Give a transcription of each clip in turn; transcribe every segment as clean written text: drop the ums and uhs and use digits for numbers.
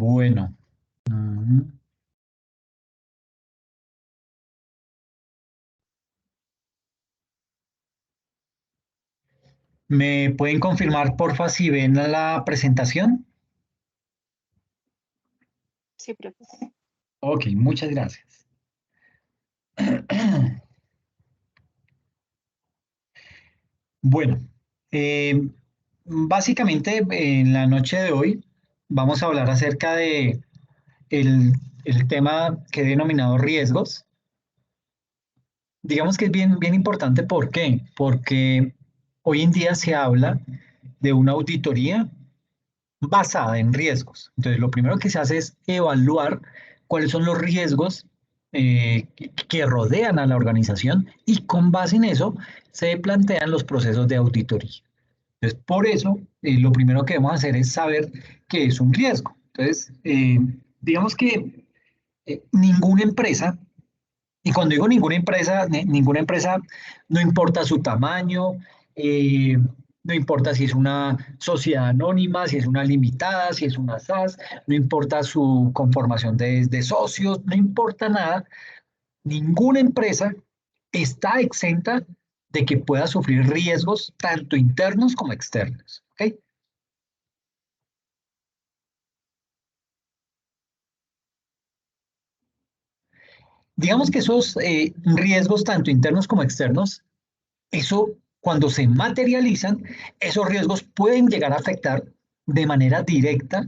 Bueno. mm, ¿Me pueden confirmar, porfa, si ven la presentación? Sí, profe. Ok, muchas gracias. Bueno, eh, básicamente en la noche de hoy vamos a hablar acerca de el tema que he denominado riesgos. Digamos que es bien importante. ¿Por qué? Porque hoy en día se habla de una auditoría basada en riesgos. Entonces, lo primero que se hace es evaluar cuáles son los riesgos que rodean a la organización y con base en eso se plantean los procesos de auditoría. Entonces, por eso, lo primero que debemos hacer es saber qué es un riesgo. Entonces, digamos que ninguna empresa, y cuando digo ninguna empresa, no importa su tamaño, eh, no importa si es una sociedad anónima, si es una limitada, si es una SAS, no importa su conformación de socios, no importa nada, ninguna empresa está exenta de que pueda sufrir riesgos tanto internos como externos. ¿Ok? Digamos que esos riesgos tanto internos como externos, eso cuando se materializan, esos riesgos pueden llegar a afectar de manera directa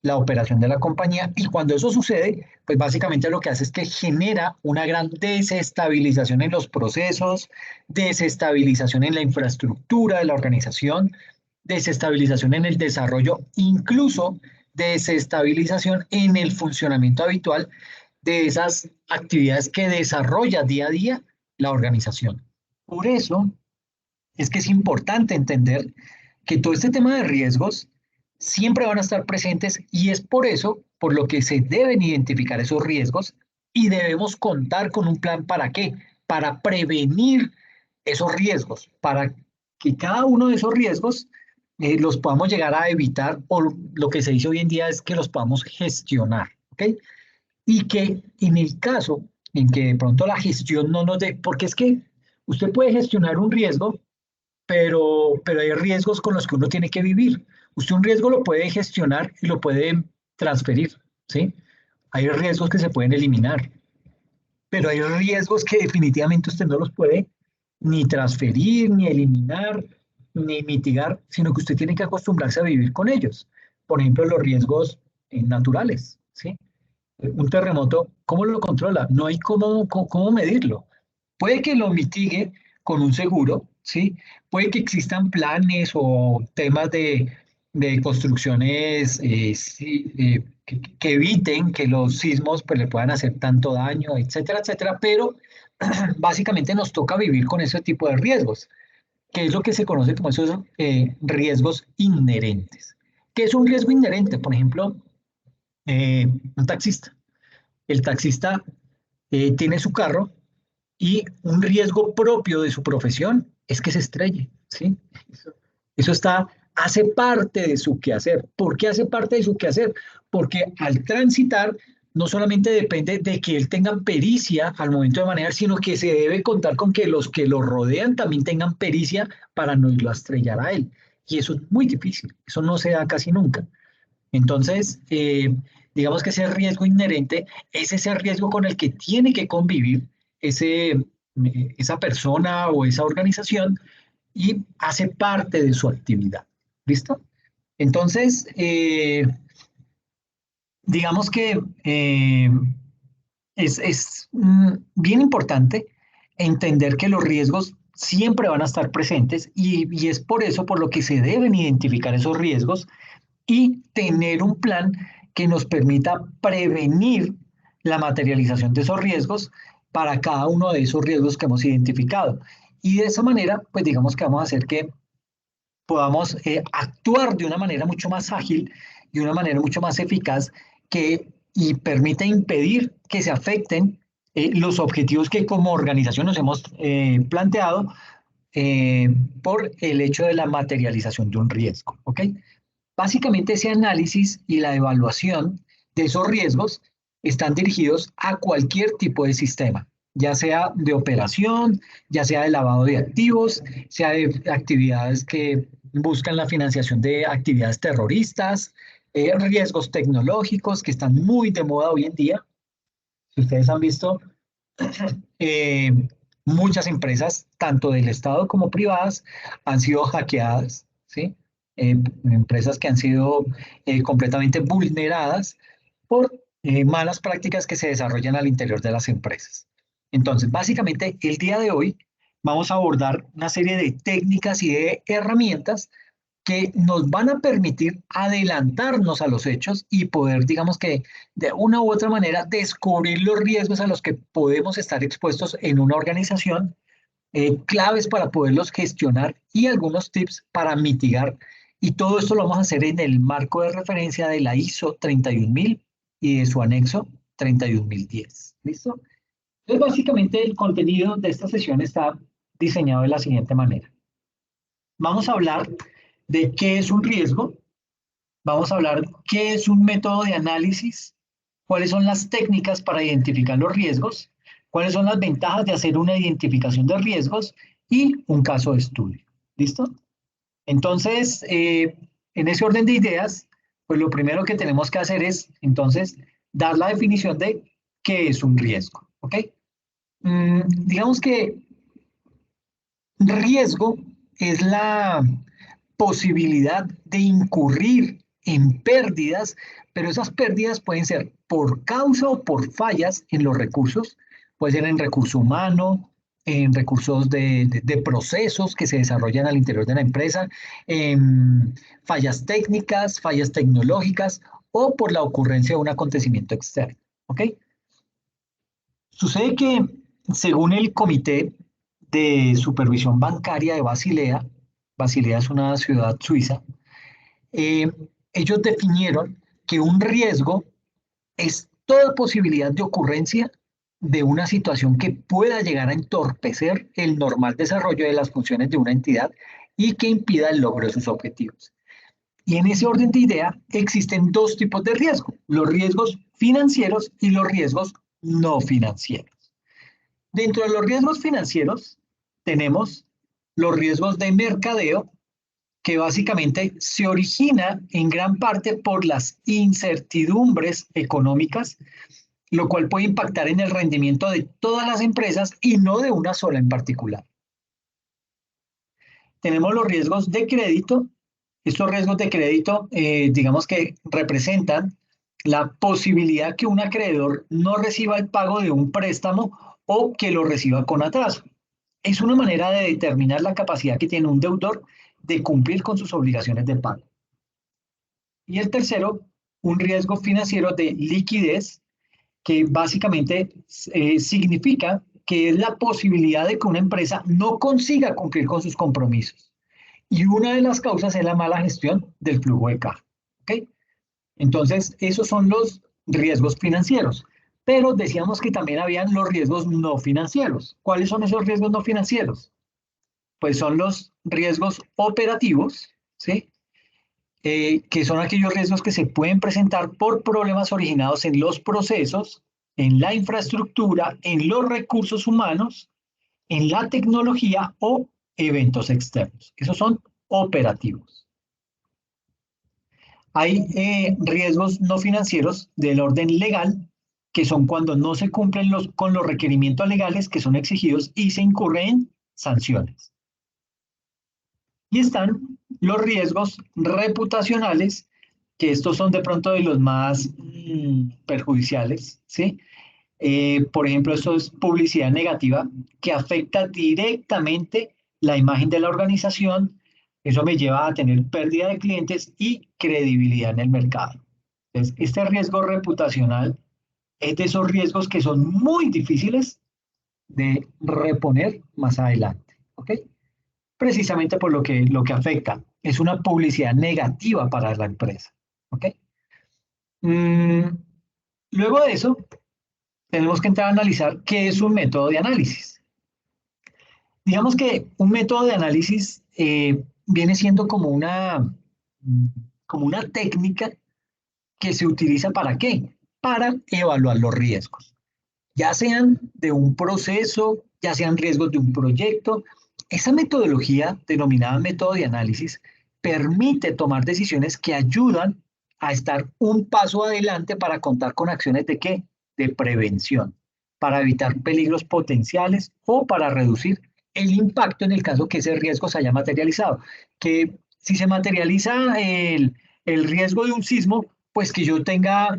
la operación de la compañía, y cuando eso sucede, pues básicamente lo que hace es que genera una gran desestabilización en los procesos, desestabilización en la infraestructura de la organización, desestabilización en el desarrollo, incluso desestabilización en el funcionamiento habitual de esas actividades que desarrolla día a día la organización. Por eso es que es importante entender que todo este tema de riesgos siempre van a estar presentes, y es por eso por lo que se deben identificar esos riesgos y debemos contar con un plan. ¿Para qué? Para prevenir esos riesgos, para que cada uno de esos riesgos los podamos llegar a evitar, o lo que se dice hoy en día es que los podamos gestionar. ¿Ok? Y que en el caso en que de pronto la gestión no nos dé, porque es que usted puede gestionar un riesgo, pero hay riesgos con los que uno tiene que vivir. Usted un riesgo lo puede gestionar y lo puede transferir, ¿sí? Hay riesgos que se pueden eliminar, pero hay riesgos que definitivamente usted no los puede ni transferir, ni eliminar, ni mitigar, sino que usted tiene que acostumbrarse a vivir con ellos. Por ejemplo, los riesgos naturales, ¿sí? Un terremoto, ¿cómo lo controla? No hay cómo medirlo. Puede que lo mitigue con un seguro, ¿sí? Puede que existan planes o temas de construcciones sí, que eviten que los sismos pues, le puedan hacer tanto daño, etcétera, etcétera, pero básicamente nos toca vivir con ese tipo de riesgos, que es lo que se conoce como esos riesgos inherentes. ¿Qué es un riesgo inherente? Por ejemplo, un taxista. El taxista tiene su carro y un riesgo propio de su profesión es que se estrelle, ¿sí? Eso hace parte de su quehacer. ¿Por qué hace parte de su quehacer? Porque al transitar no solamente depende de que él tenga pericia al momento de manejar, sino que se debe contar con que los que lo rodean también tengan pericia para no irlo a estrellar a él. Y eso es muy difícil, eso no se da casi nunca. Entonces, digamos que ese riesgo inherente es ese riesgo con el que tiene que convivir esa persona o esa organización, y hace parte de su actividad. ¿Listo? Entonces, digamos que es bien importante entender que los riesgos siempre van a estar presentes, y es por eso por lo que se deben identificar esos riesgos y tener un plan que nos permita prevenir la materialización de esos riesgos para cada uno de esos riesgos que hemos identificado. Y de esa manera, pues digamos que vamos a hacer que podamos actuar de una manera mucho más ágil y una manera mucho más eficaz, y permita impedir que se afecten los objetivos que como organización nos hemos planteado eh, por el hecho de la materialización de un riesgo. ¿Ok? Básicamente ese análisis y la evaluación de esos riesgos están dirigidos a cualquier tipo de sistema, ya sea de operación, ya sea de lavado de activos, sea de actividades que buscan la financiación de actividades terroristas, riesgos tecnológicos que están muy de moda hoy en día. Si ustedes han visto, eh, muchas empresas, tanto del Estado como privadas, han sido hackeadas, ¿sí? Empresas que han sido completamente vulneradas por malas prácticas que se desarrollan al interior de las empresas. Entonces, básicamente, el día de hoy vamos a abordar una serie de técnicas y de herramientas que nos van a permitir adelantarnos a los hechos y poder, digamos que de una u otra manera, descubrir los riesgos a los que podemos estar expuestos en una organización, claves para poderlos gestionar y algunos tips para mitigar. Y todo esto lo vamos a hacer en el marco de referencia de la ISO 31000 y de su anexo 31010. ¿Listo? Entonces, básicamente, el contenido de esta sesión está diseñado de la siguiente manera. Vamos a hablar de qué es un riesgo, vamos a hablar qué es un método de análisis, cuáles son las técnicas para identificar los riesgos, cuáles son las ventajas de hacer una identificación de riesgos y un caso de estudio. ¿Listo? Entonces, en ese orden de ideas, pues lo primero que tenemos que hacer es, entonces, dar la definición de qué es un riesgo. ¿Ok? Digamos que riesgo es la posibilidad de incurrir en pérdidas, pero esas pérdidas pueden ser por causa o por fallas en los recursos, puede ser en recurso humano, en recursos de procesos que se desarrollan al interior de la empresa, en fallas técnicas, fallas tecnológicas o por la ocurrencia de un acontecimiento externo. ¿Ok? Sucede que según el Comité de Supervisión Bancaria de Basilea, Basilea es una ciudad suiza, eh, ellos definieron que un riesgo es toda posibilidad de ocurrencia de una situación que pueda llegar a entorpecer el normal desarrollo de las funciones de una entidad y que impida el logro de sus objetivos. Y en ese orden de idea existen dos tipos de riesgo, los riesgos financieros y los riesgos no financieros. Dentro de los riesgos financieros tenemos los riesgos de mercadeo, que básicamente se origina en gran parte por las incertidumbres económicas, lo cual puede impactar en el rendimiento de todas las empresas y no de una sola en particular. Tenemos los riesgos de crédito. Estos riesgos de crédito, digamos que representan la posibilidad que un acreedor no reciba el pago de un préstamo o que lo reciba con atraso. Es una manera de determinar la capacidad que tiene un deudor de cumplir con sus obligaciones de pago. Y el tercero, un riesgo financiero de liquidez, que básicamente significa que es la posibilidad de que una empresa no consiga cumplir con sus compromisos. Y una de las causas es la mala gestión del flujo de caja. ¿Ok? Entonces, esos son los riesgos financieros. Pero decíamos que también habían los riesgos no financieros. ¿Cuáles son esos riesgos no financieros? Pues son los riesgos operativos, ¿sí? Que son aquellos riesgos que se pueden presentar por problemas originados en los procesos, en la infraestructura, en los recursos humanos, en la tecnología o eventos externos. Esos son operativos. Hay riesgos no financieros del orden legal, que son cuando no se cumplen con los requerimientos legales que son exigidos y se incurren sanciones. Y están los riesgos reputacionales, que estos son de pronto de los más perjudiciales, ¿sí? Por ejemplo, esto es publicidad negativa que afecta directamente la imagen de la organización. Eso me lleva a tener pérdida de clientes y credibilidad en el mercado. Entonces, este riesgo reputacional es de esos riesgos que son muy difíciles de reponer más adelante. ¿Ok? Precisamente por lo que afecta. Es una publicidad negativa para la empresa. ¿Ok? Mm, luego de eso, tenemos que entrar a analizar qué es un método de análisis. Digamos que un método de análisis viene siendo como una técnica que se utiliza ¿para qué? Para evaluar los riesgos, ya sean de un proceso, ya sean riesgos de un proyecto. Esa metodología, denominada método de análisis, permite tomar decisiones que ayudan a estar un paso adelante para contar con acciones de qué? De prevención, para evitar peligros potenciales o para reducir el impacto en el caso que ese riesgo se haya materializado. Que si se materializa el riesgo de un sismo, pues que yo tenga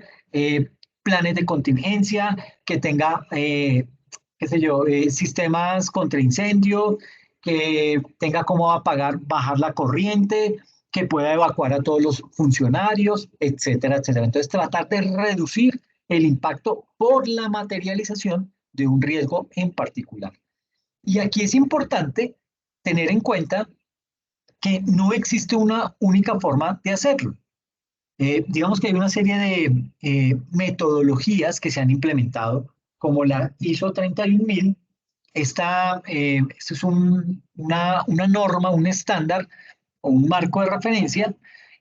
planes de contingencia, que tenga, qué sé yo, sistemas contra incendio, que tenga cómo apagar, bajar la corriente, que pueda evacuar a todos los funcionarios, etcétera, etcétera. Entonces, tratar de reducir el impacto por la materialización de un riesgo en particular. Y aquí es importante tener en cuenta que no existe una única forma de hacerlo. Digamos que hay una serie de metodologías que se han implementado, como la ISO 31000. Esto es una norma, un estándar o un marco de referencia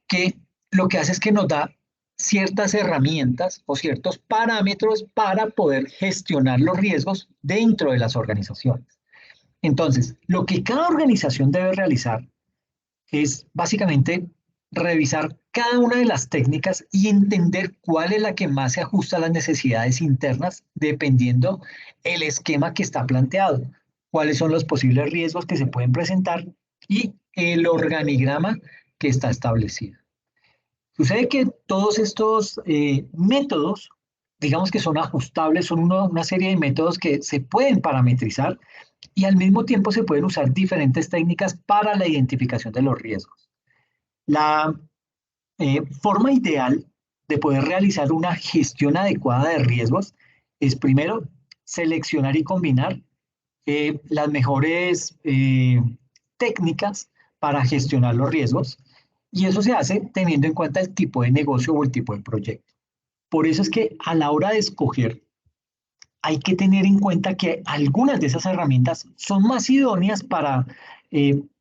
que lo que hace es que nos da ciertas herramientas o ciertos parámetros para poder gestionar los riesgos dentro de las organizaciones. Entonces, lo que cada organización debe realizar es básicamente revisar cada una de las técnicas y entender cuál es la que más se ajusta a las necesidades internas dependiendo el esquema que está planteado, cuáles son los posibles riesgos que se pueden presentar y el organigrama que está establecido. Sucede que todos estos métodos, digamos que son ajustables, son una serie de métodos que se pueden parametrizar y al mismo tiempo se pueden usar diferentes técnicas para la identificación de los riesgos. La forma ideal de poder realizar una gestión adecuada de riesgos es primero seleccionar y combinar las mejores técnicas para gestionar los riesgos y eso se hace teniendo en cuenta el tipo de negocio o el tipo de proyecto. Por eso es que a la hora de escoger hay que tener en cuenta que algunas de esas herramientas son más idóneas para,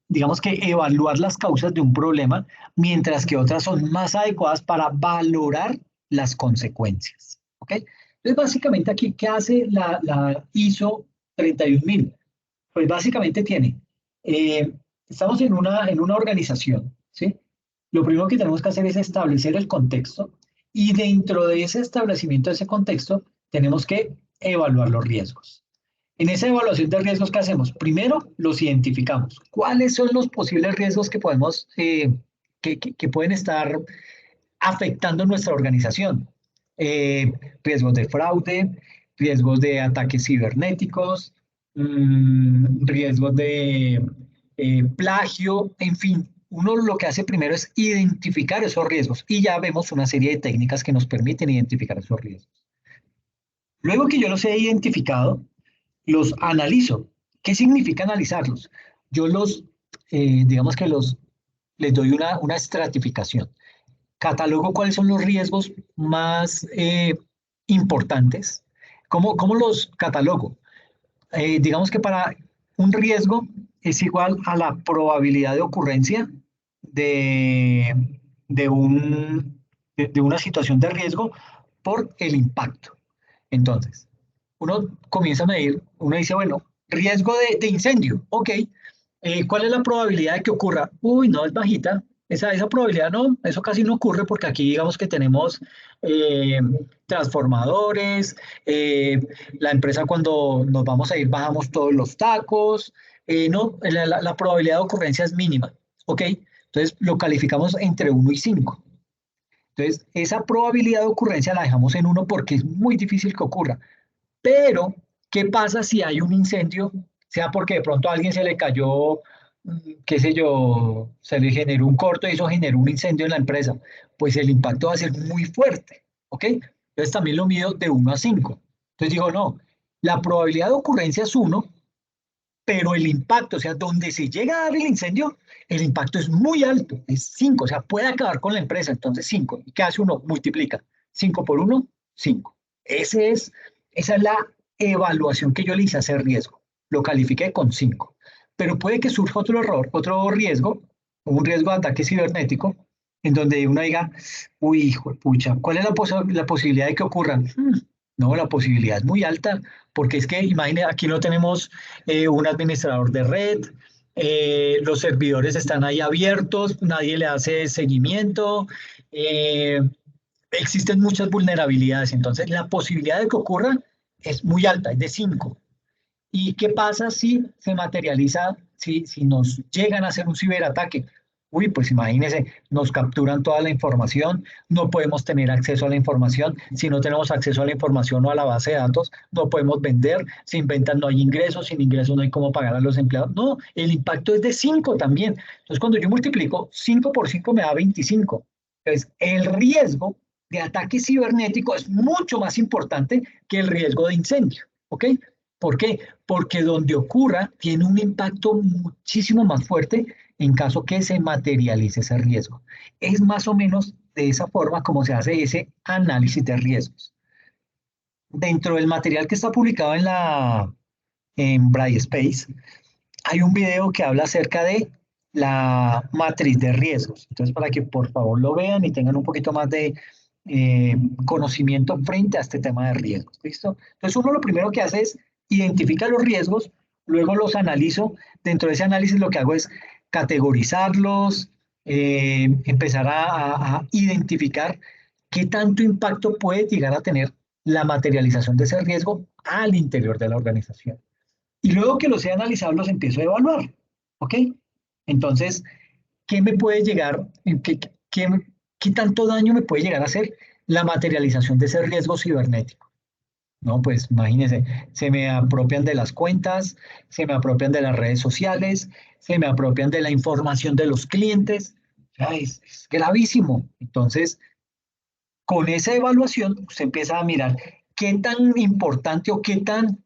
digamos que, evaluar las causas de un problema, mientras que otras son más adecuadas para valorar las consecuencias. ¿Ok? Entonces, básicamente aquí, ¿qué hace la ISO 31000? Pues básicamente tiene, eh, estamos en una organización, ¿sí? Lo primero que tenemos que hacer es establecer el contexto y dentro de ese establecimiento de ese contexto tenemos que evaluar los riesgos. En esa evaluación de riesgos, ¿qué hacemos? Primero, los identificamos. ¿Cuáles son los posibles riesgos que podemos, que pueden estar afectando nuestra organización? Eh, Riesgos de fraude, riesgos de ataques cibernéticos, riesgos de plagio, en fin. Uno lo que hace primero es identificar esos riesgos y ya vemos una serie de técnicas que nos permiten identificar esos riesgos. Luego que yo los he identificado, los analizo. ¿Qué significa analizarlos? Yo digamos que les doy una estratificación. Catalogo cuáles son los riesgos más importantes. ¿Cómo los catalogo? Digamos que para un riesgo es igual a la probabilidad de ocurrencia de, de, un, de una situación de riesgo por el impacto. Entonces, uno comienza a medir, uno dice, bueno, riesgo de incendio, ok, ¿cuál es la probabilidad de que ocurra? Uy, no, es bajita, esa probabilidad no, eso casi no ocurre porque aquí digamos que tenemos eh, transformadores, la empresa cuando nos vamos a ir bajamos todos los tacos, no, la probabilidad de ocurrencia es mínima, ok, entonces lo calificamos entre 1 y 5. Entonces, esa probabilidad de ocurrencia la dejamos en 1 porque es muy difícil que ocurra. Pero, ¿qué pasa si hay un incendio? Sea porque de pronto a alguien se le cayó, qué sé yo, se le generó un corto y eso generó un incendio en la empresa. Pues el impacto va a ser muy fuerte, ¿ok? Entonces también lo mido de 1 a 5. Entonces digo, no, la probabilidad de ocurrencia es 1, pero el impacto, o sea, donde se llega a dar el incendio, el impacto es muy alto, es 5, o sea, puede acabar con la empresa, entonces 5. ¿Y qué hace uno? Multiplica 5 por 1, 5. Esa es la evaluación que yo le hice a ese riesgo. Lo califiqué con 5. Pero puede que surja otro error, otro riesgo, un riesgo de ataque cibernético. en donde uno diga, uy, hijo de pucha, ¿cuál es la posibilidad de que ocurran? No, la posibilidad es muy alta, porque es que, imagine, aquí no tenemos un administrador de red, los servidores están ahí abiertos, nadie le hace seguimiento, eh, existen muchas vulnerabilidades, entonces la posibilidad de que ocurra es muy alta, es de 5. ¿Y qué pasa si se materializa, si nos llegan a hacer un ciberataque? Uy, pues imagínense, nos capturan toda la información, no podemos tener acceso a la información. Si no tenemos acceso a la información o a la base de datos, no podemos vender. Sin ventas no hay ingresos, sin ingresos no hay cómo pagar a los empleados. No, el impacto es de 5 también. Entonces, cuando yo multiplico 5 por 5 me da 25. Entonces, el riesgo de ataque cibernético es mucho más importante que el riesgo de incendio. ¿Ok? ¿Por qué? Porque donde ocurra tiene un impacto muchísimo más fuerte en caso que se materialice ese riesgo. Es más o menos de esa forma como se hace ese análisis de riesgos. Dentro del material que está publicado en Brightspace, hay un video que habla acerca de la matriz de riesgos. Entonces, para que por favor lo vean y tengan un poquito más de conocimiento frente a este tema de riesgos. ¿Listo? Entonces, uno lo primero que hace es identificar los riesgos, luego los analizo. Dentro de ese análisis lo que hago es categorizarlos, empezar a identificar qué tanto impacto puede llegar a tener la materialización de ese riesgo al interior de la organización. Y luego que los he analizado, los empiezo a evaluar. ¿Ok? Entonces, ¿qué me puede llegar? ¿Qué, qué tanto daño me puede llegar a hacer la materialización de ese riesgo cibernético? No, pues imagínense, se me apropian de las cuentas, se me apropian de las redes sociales, se me apropian de la información de los clientes. O sea, es gravísimo. Entonces, con esa evaluación, usted empieza a mirar qué tan importante o qué tan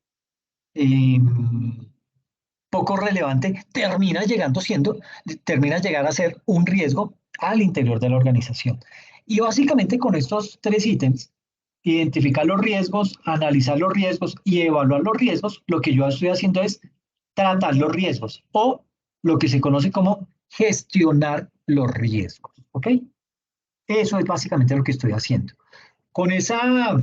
eh, poco relevante termina llegar a ser un riesgo al interior de la organización. Y básicamente con estos 3 ítems, identificar los riesgos, analizar los riesgos y evaluar los riesgos, lo que yo estoy haciendo es tratar los riesgos o lo que se conoce como gestionar los riesgos. ¿Ok? Eso es básicamente lo que estoy haciendo. Con esa,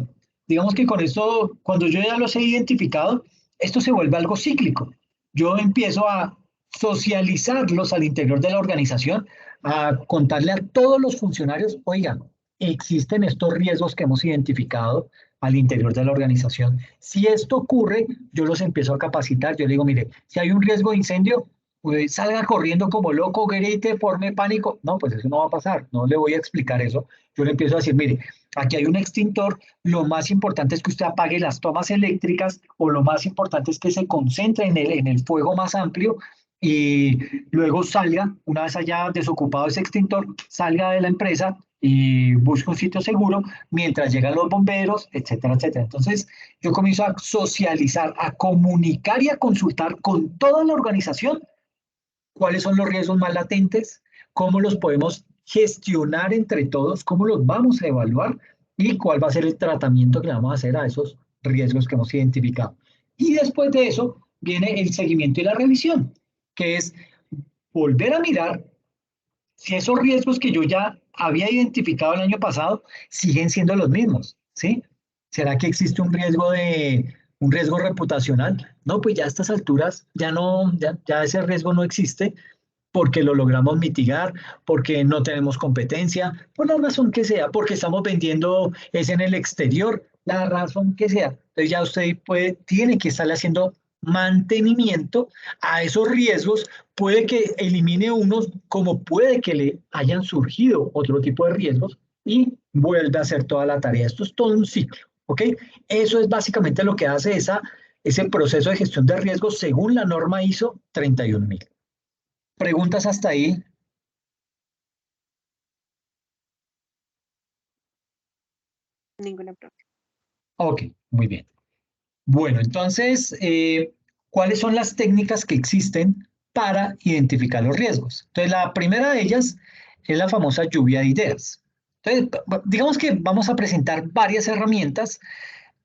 digamos que con esto, cuando yo ya los he identificado, esto se vuelve algo cíclico. Yo empiezo a socializarlos al interior de la organización, a contarle a todos los funcionarios, oigan, existen estos riesgos que hemos identificado al interior de la organización. Si esto ocurre, yo los empiezo a capacitar. Yo le digo, mire, si hay un riesgo de incendio, pues salga corriendo como loco, grite, forme pánico. No, pues eso no va a pasar. No le voy a explicar eso. Yo le empiezo a decir, mire, aquí hay un extintor, lo más importante es que usted apague las tomas eléctricas o lo más importante es que se concentre en el fuego más amplio y luego salga, una vez haya desocupado ese extintor, salga de la empresa y busque un sitio seguro mientras llegan los bomberos, etcétera, etcétera. Entonces, yo comienzo a socializar, a comunicar y a consultar con toda la organización cuáles son los riesgos más latentes, cómo los podemos gestionar entre todos, cómo los vamos a evaluar y cuál va a ser el tratamiento que le vamos a hacer a esos riesgos que hemos identificado. Y después de eso viene el seguimiento y la revisión, que es volver a mirar si esos riesgos que yo ya había identificado el año pasado siguen siendo los mismos, ¿sí? ¿Será que existe un riesgo reputacional? No, pues ya a estas alturas ya no, ya ese riesgo no existe porque lo logramos mitigar, porque no tenemos competencia, por la razón que sea, porque estamos vendiendo es en el exterior, la razón que sea. Entonces ya usted tiene que estarle haciendo mantenimiento a esos riesgos, puede que elimine unos, como puede que le hayan surgido otro tipo de riesgos y vuelve a hacer toda la tarea. Esto es todo un ciclo, ¿ok? Eso es básicamente lo que hace ese proceso de gestión de riesgos según la norma ISO 31000. ¿Preguntas hasta ahí? Ninguna pregunta. Ok, muy bien. Bueno, entonces, ¿cuáles son las técnicas que existen para identificar los riesgos? Entonces, la primera de ellas es la famosa lluvia de ideas. Entonces, digamos que vamos a presentar varias herramientas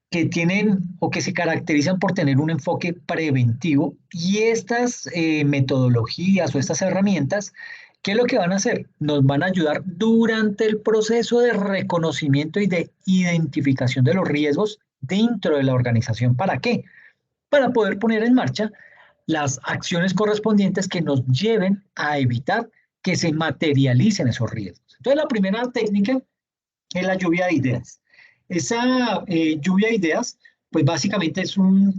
que tienen o que se caracterizan por tener un enfoque preventivo y estas metodologías o estas herramientas ¿Qué es lo que van a hacer? Nos van a ayudar durante el proceso de reconocimiento y de identificación de los riesgos dentro de la organización. ¿Para qué? Para poder poner en marcha las acciones correspondientes que nos lleven a evitar que se materialicen esos riesgos. Entonces, la primera técnica es la lluvia de ideas. Esa lluvia de ideas, pues básicamente es un...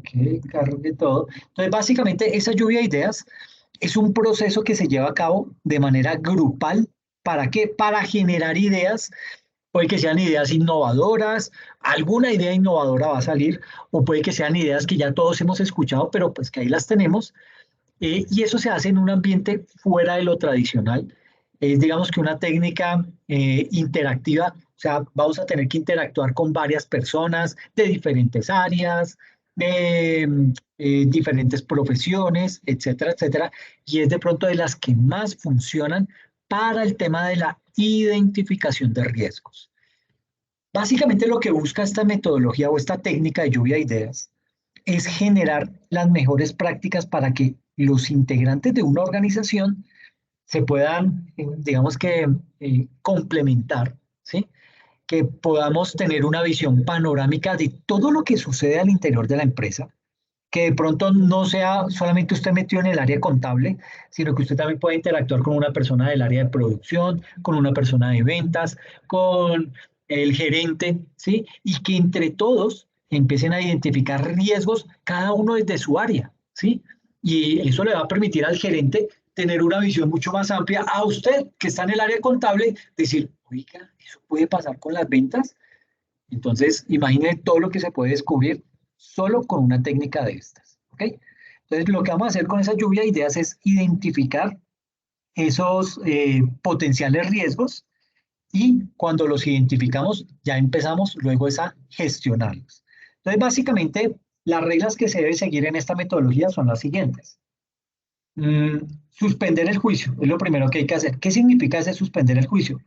que cargue todo. Entonces, básicamente, esa lluvia de ideas es un proceso que se lleva a cabo de manera grupal. ¿Para qué? Para generar ideas. Puede que sean ideas innovadoras, alguna idea innovadora va a salir, o puede que sean ideas que ya todos hemos escuchado, pero pues que ahí las tenemos, y eso se hace en un ambiente fuera de lo tradicional. Es, digamos que una técnica interactiva, o sea, vamos a tener que interactuar con varias personas de diferentes áreas, de diferentes profesiones, etcétera, etcétera, y es de pronto de las que más funcionan para el tema de la identificación de riesgos. Básicamente lo que busca esta metodología o esta técnica de lluvia de ideas es generar las mejores prácticas para que los integrantes de una organización se puedan, digamos que, complementar, ¿sí? Que podamos tener una visión panorámica de todo lo que sucede al interior de la empresa, que de pronto no sea solamente usted metido en el área contable, sino que usted también pueda interactuar con una persona del área de producción, con una persona de ventas, con el gerente, ¿sí? Y que entre todos empiecen a identificar riesgos, cada uno desde su área, ¿sí? Y eso le va a permitir al gerente tener una visión mucho más amplia. A usted, que está en el área contable, decir, oiga, ¿eso puede pasar con las ventas? Entonces, imagine todo lo que se puede descubrir solo con una técnica de estas. ¿Ok? Entonces, lo que vamos a hacer con esa lluvia de ideas es identificar esos potenciales riesgos y cuando los identificamos, ya empezamos luego es a gestionarlos. Entonces, básicamente, las reglas que se debe seguir en esta metodología son las siguientes. Mm, Suspender el juicio es lo primero que hay que hacer. ¿Qué significa ese suspender el juicio?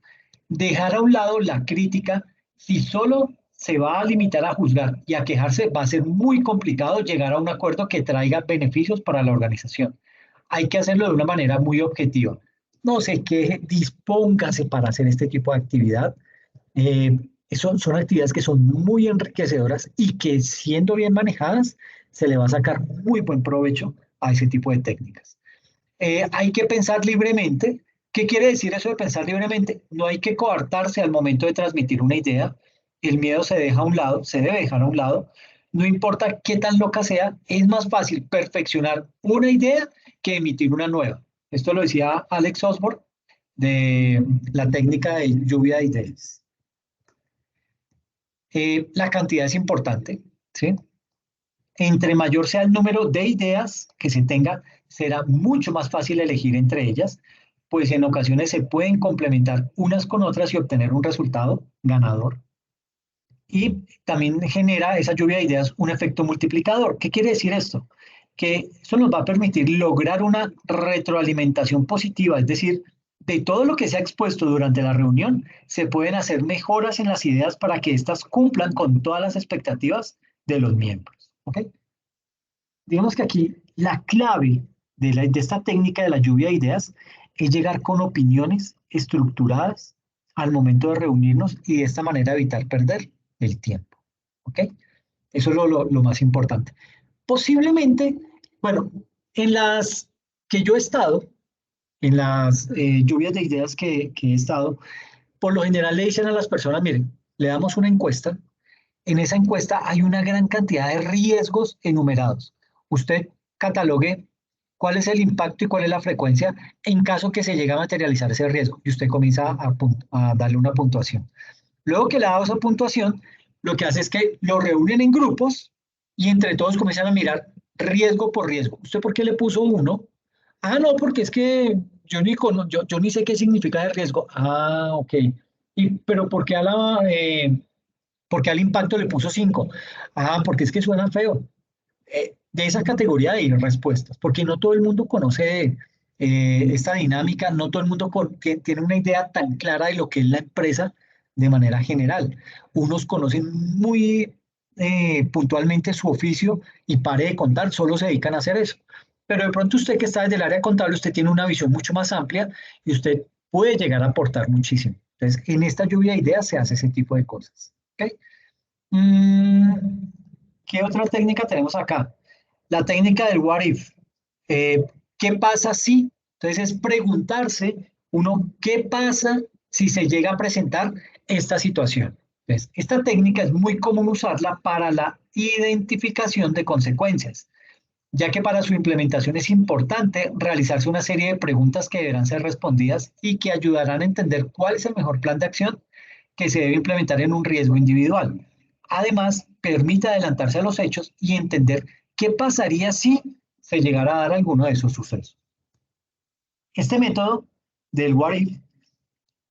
Dejar a un lado la crítica. Si solo se va a limitar a juzgar y a quejarse, va a ser muy complicado llegar a un acuerdo que traiga beneficios para la organización. Hay que hacerlo de una manera muy objetiva. No se queje, dispóngase para hacer este tipo de actividad. Eh, son actividades que son muy enriquecedoras y que siendo bien manejadas, se le va a sacar muy buen provecho a ese tipo de técnicas. Hay que pensar libremente. ¿Qué quiere decir eso de pensar libremente? No hay que coartarse al momento de transmitir una idea. El miedo se deja a un lado, se debe dejar a un lado. No importa qué tan loca sea, es más fácil perfeccionar una idea que emitir una nueva. Esto lo decía Alex Osborne de la técnica de lluvia de ideas. La cantidad es importante, ¿sí? Entre mayor sea el número de ideas que se tenga, será mucho más fácil elegir entre ellas, pues en ocasiones se pueden complementar unas con otras y obtener un resultado ganador. Y también genera esa lluvia de ideas un efecto multiplicador. ¿Qué quiere decir esto? Que eso nos va a permitir lograr una retroalimentación positiva, es decir, de todo lo que se ha expuesto durante la reunión, se pueden hacer mejoras en las ideas para que éstas cumplan con todas las expectativas de los miembros. ¿Ok? Digamos que aquí la clave de esta técnica de la lluvia de ideas es llegar con opiniones estructuradas al momento de reunirnos y de esta manera evitar perder el tiempo. ¿Ok? Eso es lo más importante. Posiblemente, bueno, en las que yo he estado, en las lluvias de ideas que he estado, por lo general le dicen a las personas, miren, le damos una encuesta. En esa encuesta hay una gran cantidad de riesgos enumerados. Usted catalogue cuál es el impacto y cuál es la frecuencia en caso que se llegue a materializar ese riesgo y usted comienza a darle una puntuación. Luego que le ha dado esa puntuación, lo que hace es que lo reúnen en grupos y entre todos comienzan a mirar riesgo por riesgo. ¿Usted por qué le puso uno? Ah, no, porque es que yo ni sé qué significa de riesgo. Ah, ok. Pero ¿por qué porque al impacto le puso 5? Ah, porque es que suena feo. De esa categoría de respuestas, porque no todo el mundo conoce esta dinámica, no todo el mundo tiene una idea tan clara de lo que es la empresa de manera general. Unos conocen muy puntualmente su oficio y pare de contar, solo se dedican a hacer eso. pero de pronto usted que está desde el área contable, usted tiene una visión mucho más amplia y usted puede llegar a aportar muchísimo. Entonces, en esta lluvia de ideas se hace ese tipo de cosas. ¿Ok? Mm, ¿Qué otra técnica tenemos acá? La técnica del what if. Eh, ¿Qué pasa si? Entonces es preguntarse uno, ¿qué pasa si se llega a presentar esta situación? Entonces, esta técnica es muy común usarla para la identificación de consecuencias, ya que para su implementación es importante realizarse una serie de preguntas que deberán ser respondidas y que ayudarán a entender cuál es el mejor plan de acción que se debe implementar en un riesgo individual. Además, permite adelantarse a los hechos y entender qué pasaría si se llegara a dar alguno de esos sucesos. Este método del what if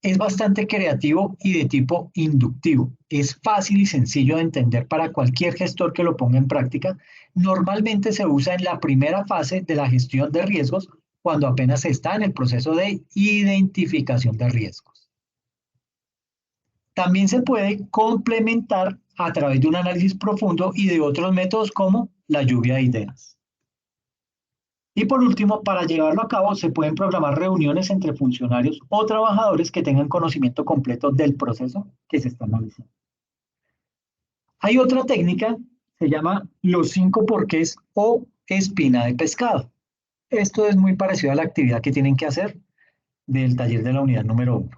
es bastante creativo y de tipo inductivo. Es fácil y sencillo de entender para cualquier gestor que lo ponga en práctica. Normalmente se usa en la primera fase de la gestión de riesgos, cuando apenas se está en el proceso de identificación de riesgos. También se puede complementar a través de un análisis profundo y de otros métodos como la lluvia de ideas. Y por último, para llevarlo a cabo, se pueden programar reuniones entre funcionarios o trabajadores que tengan conocimiento completo del proceso que se está analizando. Hay otra técnica, se llama los 5 porqués o espina de pescado. Esto es muy parecido a la actividad que tienen que hacer del taller de la unidad número 1.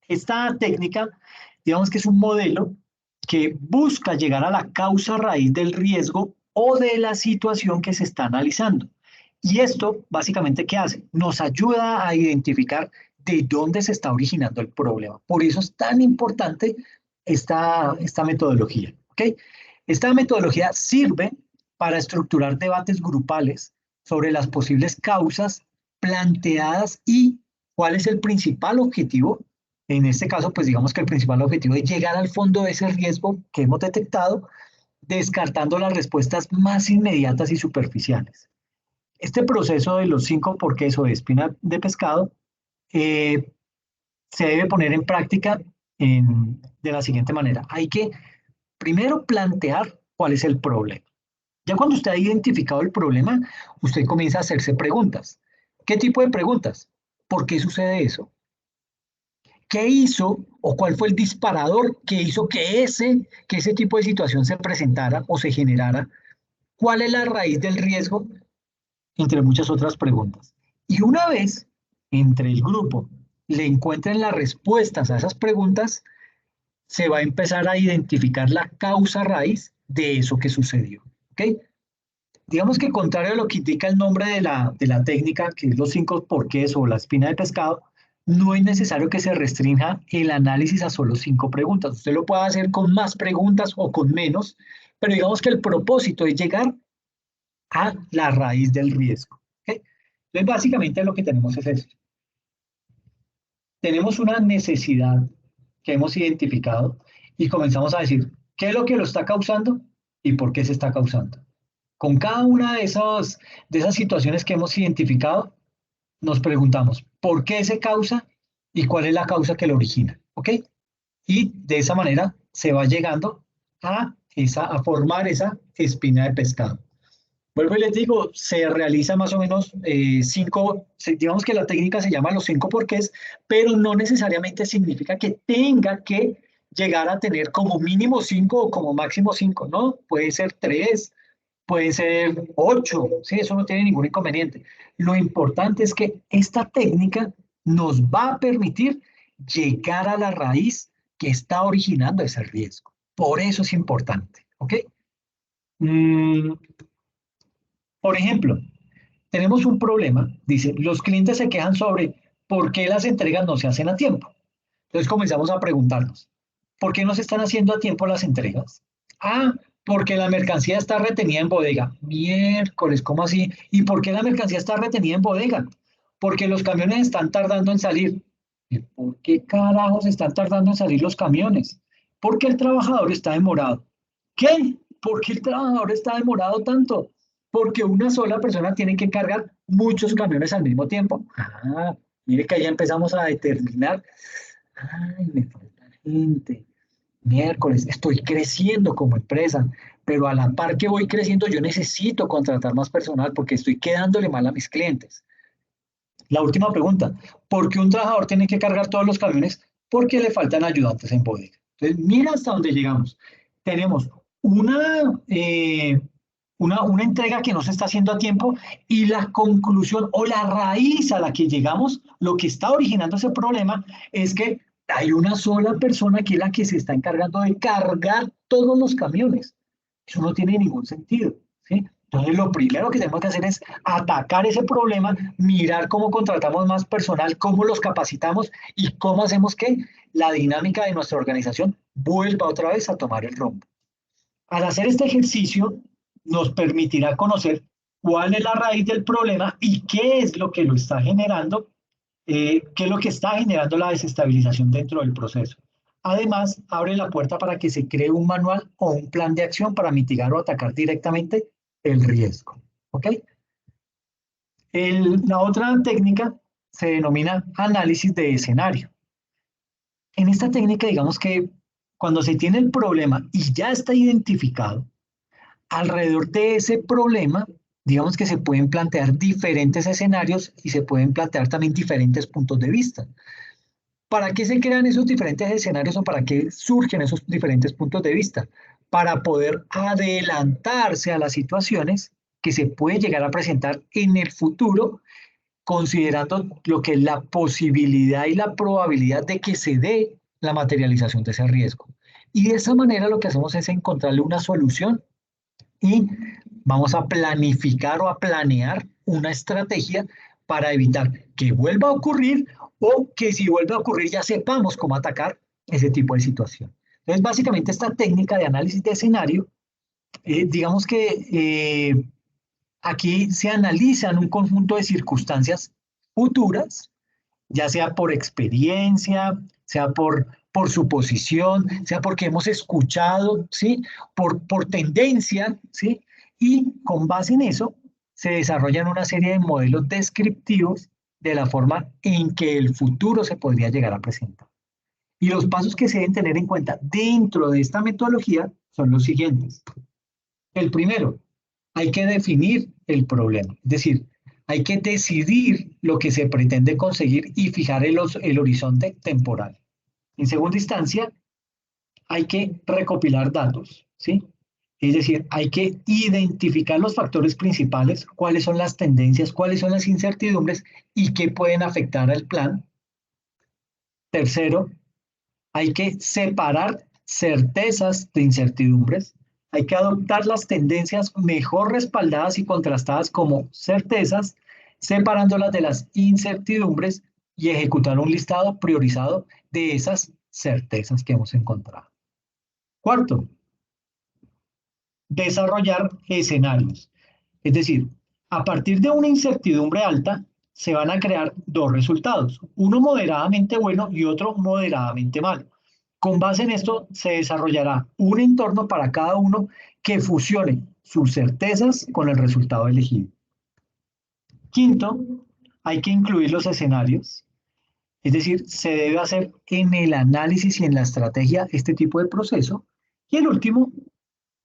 Esta técnica, digamos que es un modelo que busca llegar a la causa raíz del riesgo o de la situación que se está analizando. Y esto, básicamente, ¿qué hace? Nos ayuda a identificar de dónde se está originando el problema. Por eso es tan importante esta metodología. ¿Ok? Esta metodología sirve para estructurar debates grupales sobre las posibles causas planteadas y cuál es el principal objetivo. En este caso, pues digamos que el principal objetivo es llegar al fondo de ese riesgo que hemos detectado, descartando las respuestas más inmediatas y superficiales. Este proceso de los 5 porqués o de espina de pescado eh, se debe poner en práctica de la siguiente manera. Hay que primero plantear cuál es el problema. Ya cuando usted ha identificado el problema, usted comienza a hacerse preguntas. ¿Qué tipo de preguntas? ¿Por qué sucede eso? ¿Qué hizo o cuál fue el disparador que hizo que ese tipo de situación se presentara o se generara? ¿Cuál es la raíz del riesgo? Entre muchas otras preguntas. Y una vez entre el grupo le encuentren las respuestas a esas preguntas, se va a empezar a identificar la causa raíz de eso que sucedió. ¿Ok? Digamos que contrario a lo que indica el nombre de la técnica, que es los 5 porqués o la espina de pescado, no es necesario que se restrinja el análisis a solo 5 preguntas. Usted lo puede hacer con más preguntas o con menos, pero digamos que el propósito es llegar a la raíz del riesgo. ¿Ok? Entonces, básicamente lo que tenemos es esto. Tenemos una necesidad que hemos identificado y comenzamos a decir, ¿qué es lo que lo está causando y por qué se está causando? Con cada una de esas situaciones que hemos identificado, nos preguntamos por qué se causa y cuál es la causa que lo origina. ¿Ok? Y de esa manera se va llegando a formar esa espina de pescado. Vuelvo y les digo, se realiza más o menos 5, digamos que la técnica se llama los 5 porqués, pero no necesariamente significa que tenga que llegar a tener como mínimo 5 o como máximo 5, ¿no? Puede ser 3, puede ser 8, sí, eso no tiene ningún inconveniente. Lo importante es que esta técnica nos va a permitir llegar a la raíz que está originando ese riesgo. Por eso es importante, ¿ok? Mm, por ejemplo, tenemos un problema, dice, los clientes se quejan sobre por qué las entregas no se hacen a tiempo. Entonces comenzamos a preguntarnos, ¿por qué no se están haciendo a tiempo las entregas? Ah, porque la mercancía está retenida en bodega. Miércoles, ¿cómo así? ¿Y por qué la mercancía está retenida en bodega? Porque los camiones están tardando en salir. ¿Y por qué carajos están tardando en salir los camiones? Porque el trabajador está demorado. ¿Qué? ¿Por qué el trabajador está demorado tanto? Porque una sola persona tiene que cargar muchos camiones al mismo tiempo. Ah, mire que ahí empezamos a determinar. Ay, me falta gente. Miércoles, estoy creciendo como empresa. pero a la par que voy creciendo, yo necesito contratar más personal porque estoy quedándole mal a mis clientes. La última pregunta, ¿por qué un trabajador tiene que cargar todos los camiones? Porque le faltan ayudantes en bodega. Entonces, mira hasta dónde llegamos. Tenemos una entrega que no se está haciendo a tiempo y la conclusión o la raíz a la que llegamos, lo que está originando ese problema es que hay una sola persona que es la que se está encargando de cargar todos los camiones. Eso no tiene ningún sentido, ¿sí? Entonces, lo primero que tenemos que hacer es atacar ese problema, mirar cómo contratamos más personal, cómo los capacitamos y cómo hacemos que la dinámica de nuestra organización vuelva otra vez a tomar el rumbo. Al hacer este ejercicio, nos permitirá conocer cuál es la raíz del problema y qué es lo que lo está generando, qué es lo que está generando la desestabilización dentro del proceso. Además, abre la puerta para que se cree un manual o un plan de acción para mitigar o atacar directamente el riesgo. ¿Ok? La otra técnica se denomina análisis de escenario. En esta técnica, digamos que cuando se tiene el problema y ya está identificado, alrededor de ese problema, digamos que se pueden plantear diferentes escenarios y se pueden plantear también diferentes puntos de vista. ¿Para qué se crean esos diferentes escenarios o para qué surgen esos diferentes puntos de vista? Para poder adelantarse a las situaciones que se puede llegar a presentar en el futuro, considerando lo que es la posibilidad y la probabilidad de que se dé la materialización de ese riesgo. Y de esa manera lo que hacemos es encontrarle una solución y vamos a planificar o a planear una estrategia para evitar que vuelva a ocurrir o que si vuelve a ocurrir ya sepamos cómo atacar ese tipo de situación. Entonces, básicamente esta técnica de análisis de escenario, digamos que aquí se analizan un conjunto de circunstancias futuras, ya sea por experiencia, sea por suposición, sea porque hemos escuchado, ¿sí? Por tendencia, ¿sí? Y con base en eso se desarrollan una serie de modelos descriptivos de la forma en que el futuro se podría llegar a presentar. Y los pasos que se deben tener en cuenta dentro de esta metodología son los siguientes. El primero, hay que definir el problema, es decir, hay que decidir lo que se pretende conseguir y fijar el horizonte temporal. En segunda instancia, hay que recopilar datos, ¿sí? Es decir, hay que identificar los factores principales, cuáles son las tendencias, cuáles son las incertidumbres y qué pueden afectar al plan. Tercero, hay que separar certezas de incertidumbres. Hay que adoptar las tendencias mejor respaldadas y contrastadas como certezas, separándolas de las incertidumbres y ejecutar un listado priorizado de esas certezas que hemos encontrado. Cuarto, desarrollar escenarios. Es decir, a partir de una incertidumbre alta, se van a crear dos resultados, uno moderadamente bueno y otro moderadamente malo. Con base en esto, se desarrollará un entorno para cada uno que fusione sus certezas con el resultado elegido. Quinto, hay que incluir los escenarios, es decir, se debe hacer en el análisis y en la estrategia este tipo de proceso. Y el último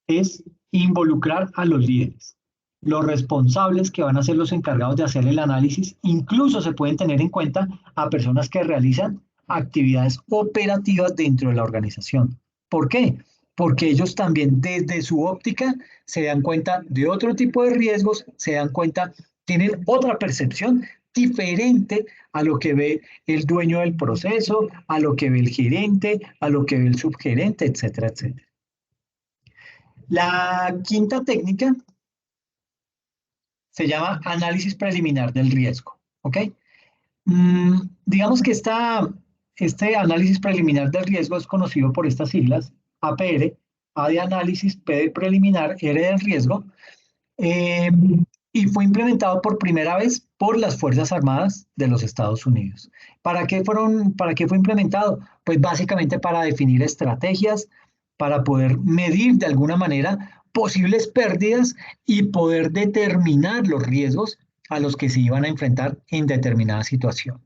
es involucrar a los líderes. Los responsables que van a ser los encargados de hacer el análisis, incluso se pueden tener en cuenta a personas que realizan actividades operativas dentro de la organización. ¿Por qué? Porque ellos también desde su óptica se dan cuenta de otro tipo de riesgos, se dan cuenta, tienen otra percepción diferente a lo que ve el dueño del proceso, a lo que ve el gerente, a lo que ve el subgerente, etcétera, etcétera. La quinta técnica se llama análisis preliminar del riesgo. ¿Ok? Digamos que este análisis preliminar del riesgo es conocido por estas siglas, APR, A de análisis, P de preliminar, R del riesgo, eh, y fue implementado por primera vez por las Fuerzas Armadas de los Estados Unidos. ¿Para qué fue implementado? Pues básicamente para definir estrategias, para poder medir de alguna manera posibles pérdidas y poder determinar los riesgos a los que se iban a enfrentar en determinada situación.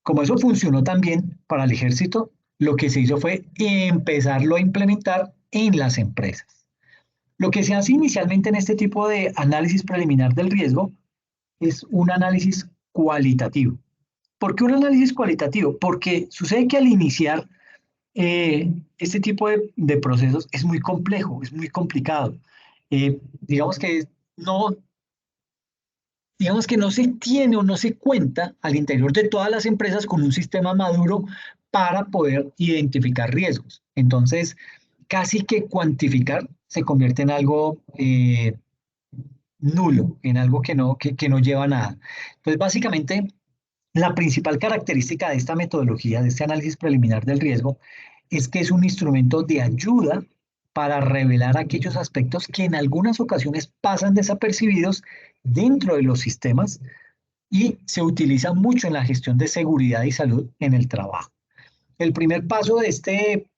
Como eso funcionó también para el ejército, lo que se hizo fue empezarlo a implementar en las empresas. Lo que se hace inicialmente en este tipo de análisis preliminar del riesgo es un análisis cualitativo. ¿Por qué un análisis cualitativo? Porque sucede que al iniciar este tipo de procesos es muy complejo, es muy complicado. Digamos que no, digamos que no se tiene o no se cuenta al interior de todas las empresas con un sistema maduro para poder identificar riesgos. Entonces, casi que cuantificar se convierte en algo nulo, en algo que no lleva a nada. Entonces, básicamente, la principal característica de esta metodología, de este análisis preliminar del riesgo, es que es un instrumento de ayuda para revelar aquellos aspectos que en algunas ocasiones pasan desapercibidos dentro de los sistemas y se utiliza mucho en la gestión de seguridad y salud en el trabajo. El primer paso de este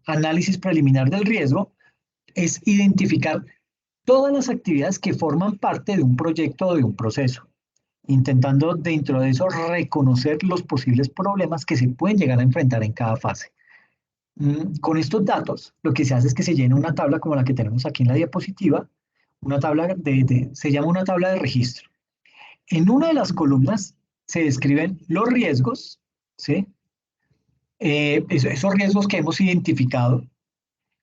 análisis preliminar del riesgo es identificar todas las actividades que forman parte de un proyecto o de un proceso, intentando dentro de eso reconocer los posibles problemas que se pueden llegar a enfrentar en cada fase. Con estos datos, lo que se hace es que se llena una tabla como la que tenemos aquí en la diapositiva, una tabla se llama una tabla de registro. En una de las columnas se describen los riesgos, ¿sí? Esos riesgos que hemos identificado.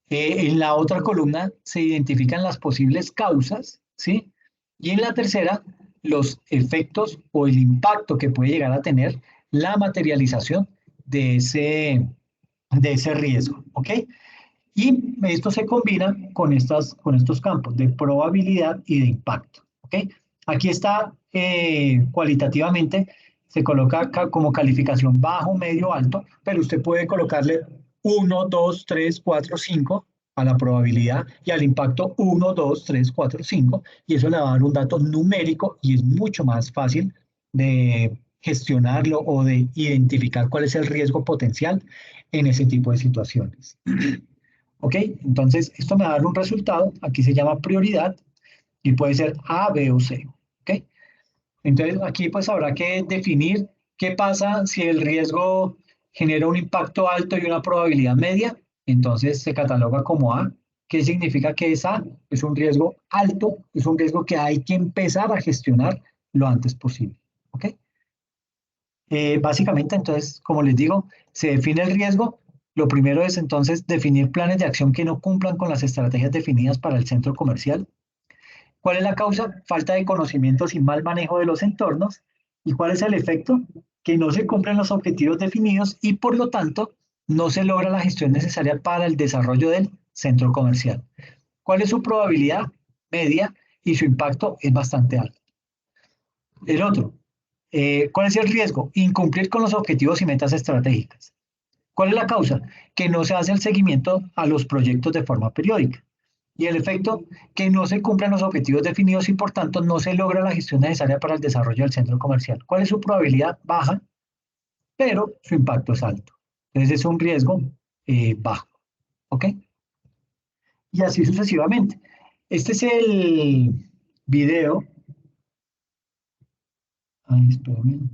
En la otra columna se identifican las posibles causas, ¿sí? Y en la tercera, los efectos o el impacto que puede llegar a tener la materialización de ese riesgo, ¿ok? Y esto se combina con estos campos de probabilidad y de impacto, ¿ok? Aquí está cualitativamente, se coloca como calificación bajo, medio, alto, pero usted puede colocarle 1, 2, 3, 4, 5 a la probabilidad y al impacto 1, 2, 3, 4, 5 y eso le va a dar un dato numérico y es mucho más fácil de gestionarlo o de identificar cuál es el riesgo potencial en ese tipo de situaciones. ¿Ok? Entonces, esto me va a dar un resultado, aquí se llama prioridad y puede ser A, B o C. ¿Ok? Entonces, aquí pues habrá que definir qué pasa si el riesgo genera un impacto alto y una probabilidad media. Entonces, se cataloga como A. ¿Qué significa que es A? Es un riesgo alto, es un riesgo que hay que empezar a gestionar lo antes posible. ¿Ok? Básicamente, entonces, como les digo, se define el riesgo. Lo primero es entonces definir planes de acción que no cumplan con las estrategias definidas para el centro comercial. ¿Cuál es la causa? Falta de conocimientos y mal manejo de los entornos. ¿Y cuál es el efecto? Que no se cumplen los objetivos definidos y por lo tanto no se logra la gestión necesaria para el desarrollo del centro comercial. ¿Cuál es su probabilidad? Media y su impacto es bastante alto. El otro, ¿cuál es el riesgo? Incumplir con los objetivos y metas estratégicas. ¿Cuál es la causa? Que no se hace el seguimiento a los proyectos de forma periódica. Y el efecto, que no se cumplen los objetivos definidos y por tanto no se logra la gestión necesaria para el desarrollo del centro comercial. ¿Cuál es su probabilidad? Baja, pero su impacto es alto. Entonces es un riesgo bajo. ¿Ok? Y así sucesivamente. Este es el video. Ay, espérame.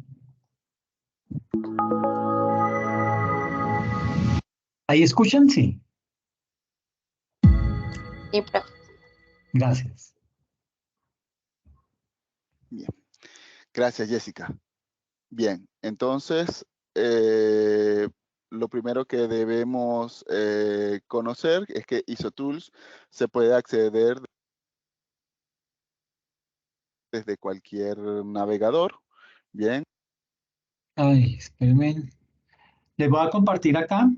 ¿Ahí escuchan? Sí. Sí, profe. Gracias. Bien. Gracias, Jessica. Bien, entonces, lo primero que debemos conocer es que ISO Tools se puede acceder desde cualquier navegador. Bien. Ay, espérenme. Les voy a compartir acá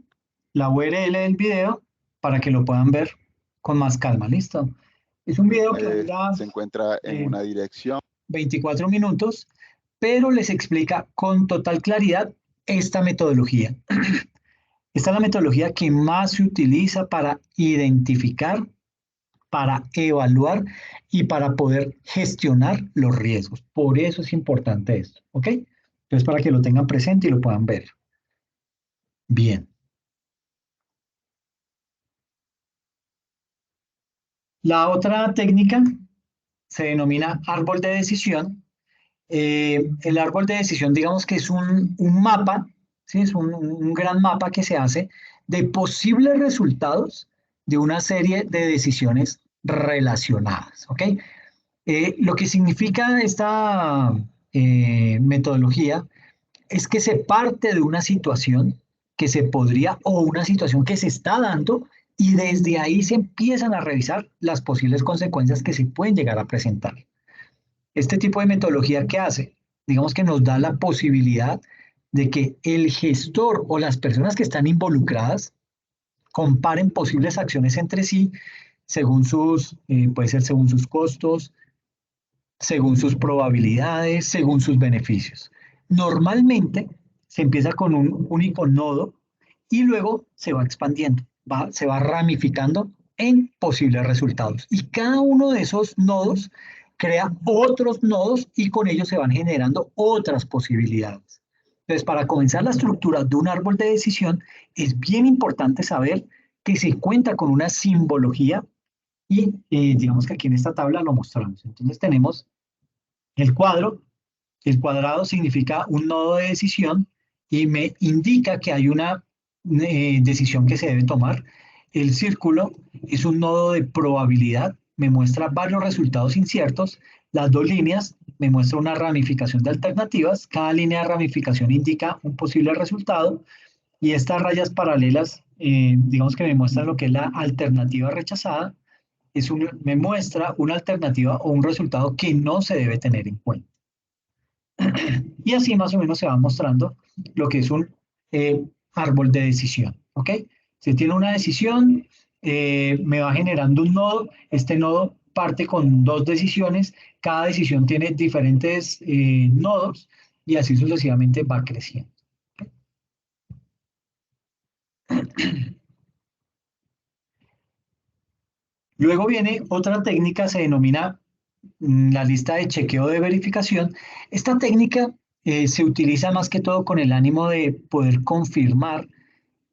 la URL del video para que lo puedan ver con más calma. ¿Listo? Es un video que dura Se encuentra en una dirección. 24 minutos, pero les explica con total claridad esta metodología. Esta es la metodología que más se utiliza para identificar, para evaluar y para poder gestionar los riesgos. Por eso es importante esto, ¿ok? Entonces, para que lo tengan presente y lo puedan ver. Bien. La otra técnica se denomina árbol de decisión. El árbol de decisión, digamos que es un mapa, ¿sí? Es un gran mapa que se hace de posibles resultados de una serie de decisiones relacionadas, ¿ok? Lo que significa esta metodología es que se parte de una situación que se podría o una situación que se está dando y desde ahí se empiezan a revisar las posibles consecuencias que se pueden llegar a presentar. Este tipo de metodología, ¿qué hace? Digamos que nos da la posibilidad de que el gestor o las personas que están involucradas comparen posibles acciones entre sí según puede ser según sus costos, según sus probabilidades, según sus beneficios. Normalmente se empieza con un único nodo y luego se va expandiendo, se va ramificando en posibles resultados. Y cada uno de esos nodos crea otros nodos y con ellos se van generando otras posibilidades. Entonces, para comenzar la estructura de un árbol de decisión, es bien importante saber que se cuenta con una simbología y digamos que aquí en esta tabla lo mostramos. Entonces tenemos el cuadro. El cuadrado significa un nodo de decisión y me indica que hay una decisión que se debe tomar. El círculo es un nodo de probabilidad, me muestra varios resultados inciertos. Las dos líneas me muestran una ramificación de alternativas. Cada línea de ramificación indica un posible resultado y estas rayas paralelas, digamos que me muestran lo que es la alternativa rechazada. Me muestra una alternativa o un resultado que no se debe tener en cuenta. Y así más o menos se va mostrando lo que es un árbol de decisión, ¿ok? Se tiene una decisión, me va generando un nodo, este nodo parte con dos decisiones, cada decisión tiene diferentes nodos y así sucesivamente va creciendo. Luego viene otra técnica, se denomina la lista de chequeo de verificación. Esta técnica se utiliza más que todo con el ánimo de poder confirmar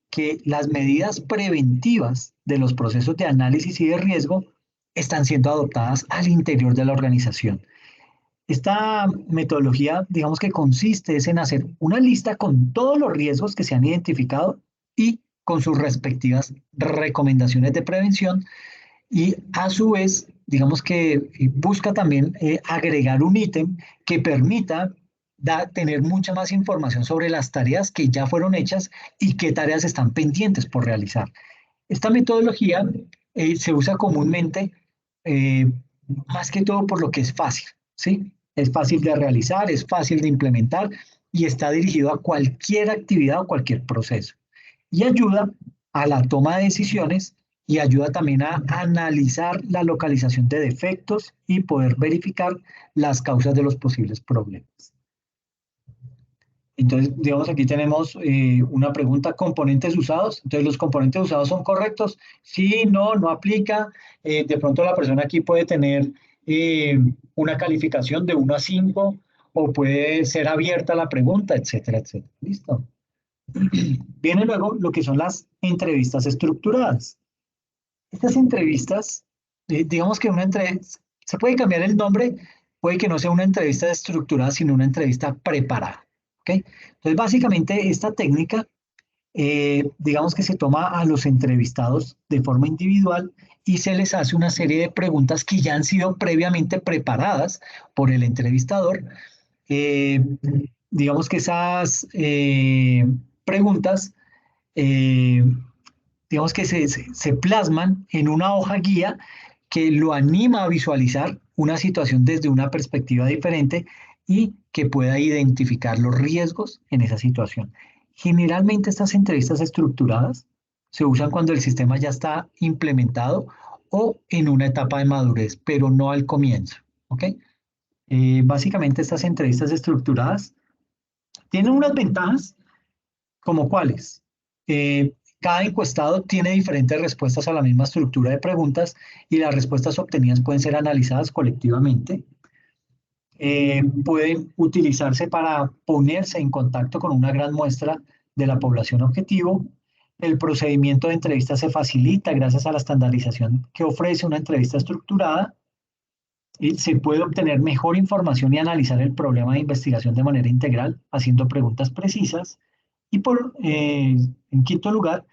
que las medidas preventivas de los procesos de análisis y de riesgo están siendo adoptadas al interior de la organización. Esta metodología, digamos que consiste en hacer una lista con todos los riesgos que se han identificado y con sus respectivas recomendaciones de prevención y a su vez, digamos que busca también agregar un ítem que permita tener mucha más información sobre las tareas que ya fueron hechas y qué tareas están pendientes por realizar. Esta metodología se usa comúnmente eh, más que todo por lo que es fácil, ¿sí? Es fácil de realizar, es fácil de implementar y está dirigido a cualquier actividad o cualquier proceso. Y ayuda a la toma de decisiones y ayuda también a analizar la localización de defectos y poder verificar las causas de los posibles problemas. Entonces, digamos, aquí tenemos una pregunta, ¿componentes usados? Entonces, ¿los componentes usados son correctos? Sí, no, no aplica. De pronto la persona aquí puede tener una calificación de 1 a 5 o puede ser abierta la pregunta, etcétera, etcétera. ¿Listo? Viene luego lo que son las entrevistas estructuradas. Estas entrevistas, digamos que se puede cambiar el nombre, puede que no sea una entrevista estructurada, sino una entrevista preparada. ¿Okay? Entonces, básicamente, esta técnica, digamos que se toma a los entrevistados de forma individual y se les hace una serie de preguntas que ya han sido previamente preparadas por el entrevistador. Digamos que esas preguntas digamos que se plasman en una hoja guía que lo anima a visualizar una situación desde una perspectiva diferente y que pueda identificar los riesgos en esa situación. Generalmente estas entrevistas estructuradas se usan cuando el sistema ya está implementado o en una etapa de madurez, pero no al comienzo. ¿Ok? Básicamente estas entrevistas estructuradas tienen unas ventajas como cuáles. Cada encuestado tiene diferentes respuestas a la misma estructura de preguntas y las respuestas obtenidas pueden ser analizadas colectivamente. Pueden utilizarse para ponerse en contacto con una gran muestra de la población objetivo. El procedimiento de entrevista se facilita gracias a la estandarización que ofrece una entrevista estructurada. Se puede obtener mejor información y analizar el problema de investigación de manera integral, haciendo preguntas precisas. Y en quinto lugar,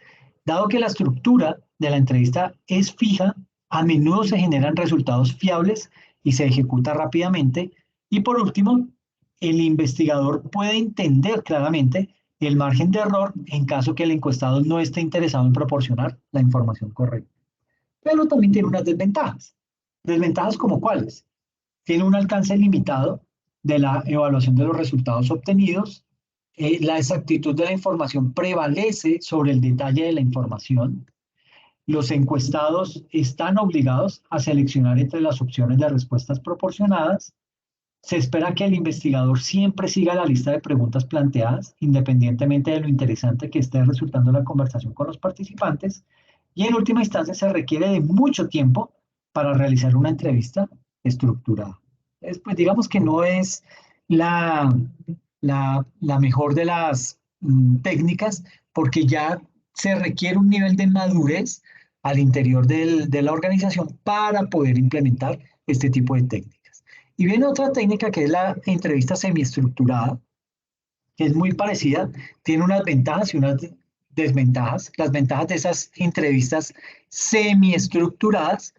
dado que la estructura de la entrevista es fija, A menudo se generan resultados fiables y se ejecuta rápidamente. Y por último, el investigador puede entender claramente el margen de error en caso que el encuestado no esté interesado en proporcionar la información correcta. Pero también tiene unas desventajas. ¿Desventajas como cuáles? Tiene un alcance limitado de la evaluación de los resultados obtenidos. La exactitud de la información prevalece sobre el detalle de la información. Los encuestados están obligados a seleccionar entre las opciones de respuestas proporcionadas. Se espera que el investigador siempre siga la lista de preguntas planteadas, independientemente de lo interesante que esté resultando la conversación con los participantes. Y en última instancia se requiere de mucho tiempo para realizar una entrevista estructurada. Pues digamos que no es la, la mejor de las técnicas, porque ya se requiere un nivel de madurez al interior de la organización para poder implementar este tipo de técnicas. Y viene otra técnica que es la entrevista semiestructurada, que es muy parecida, tiene unas ventajas y unas desventajas. Las ventajas de esas entrevistas semiestructuradas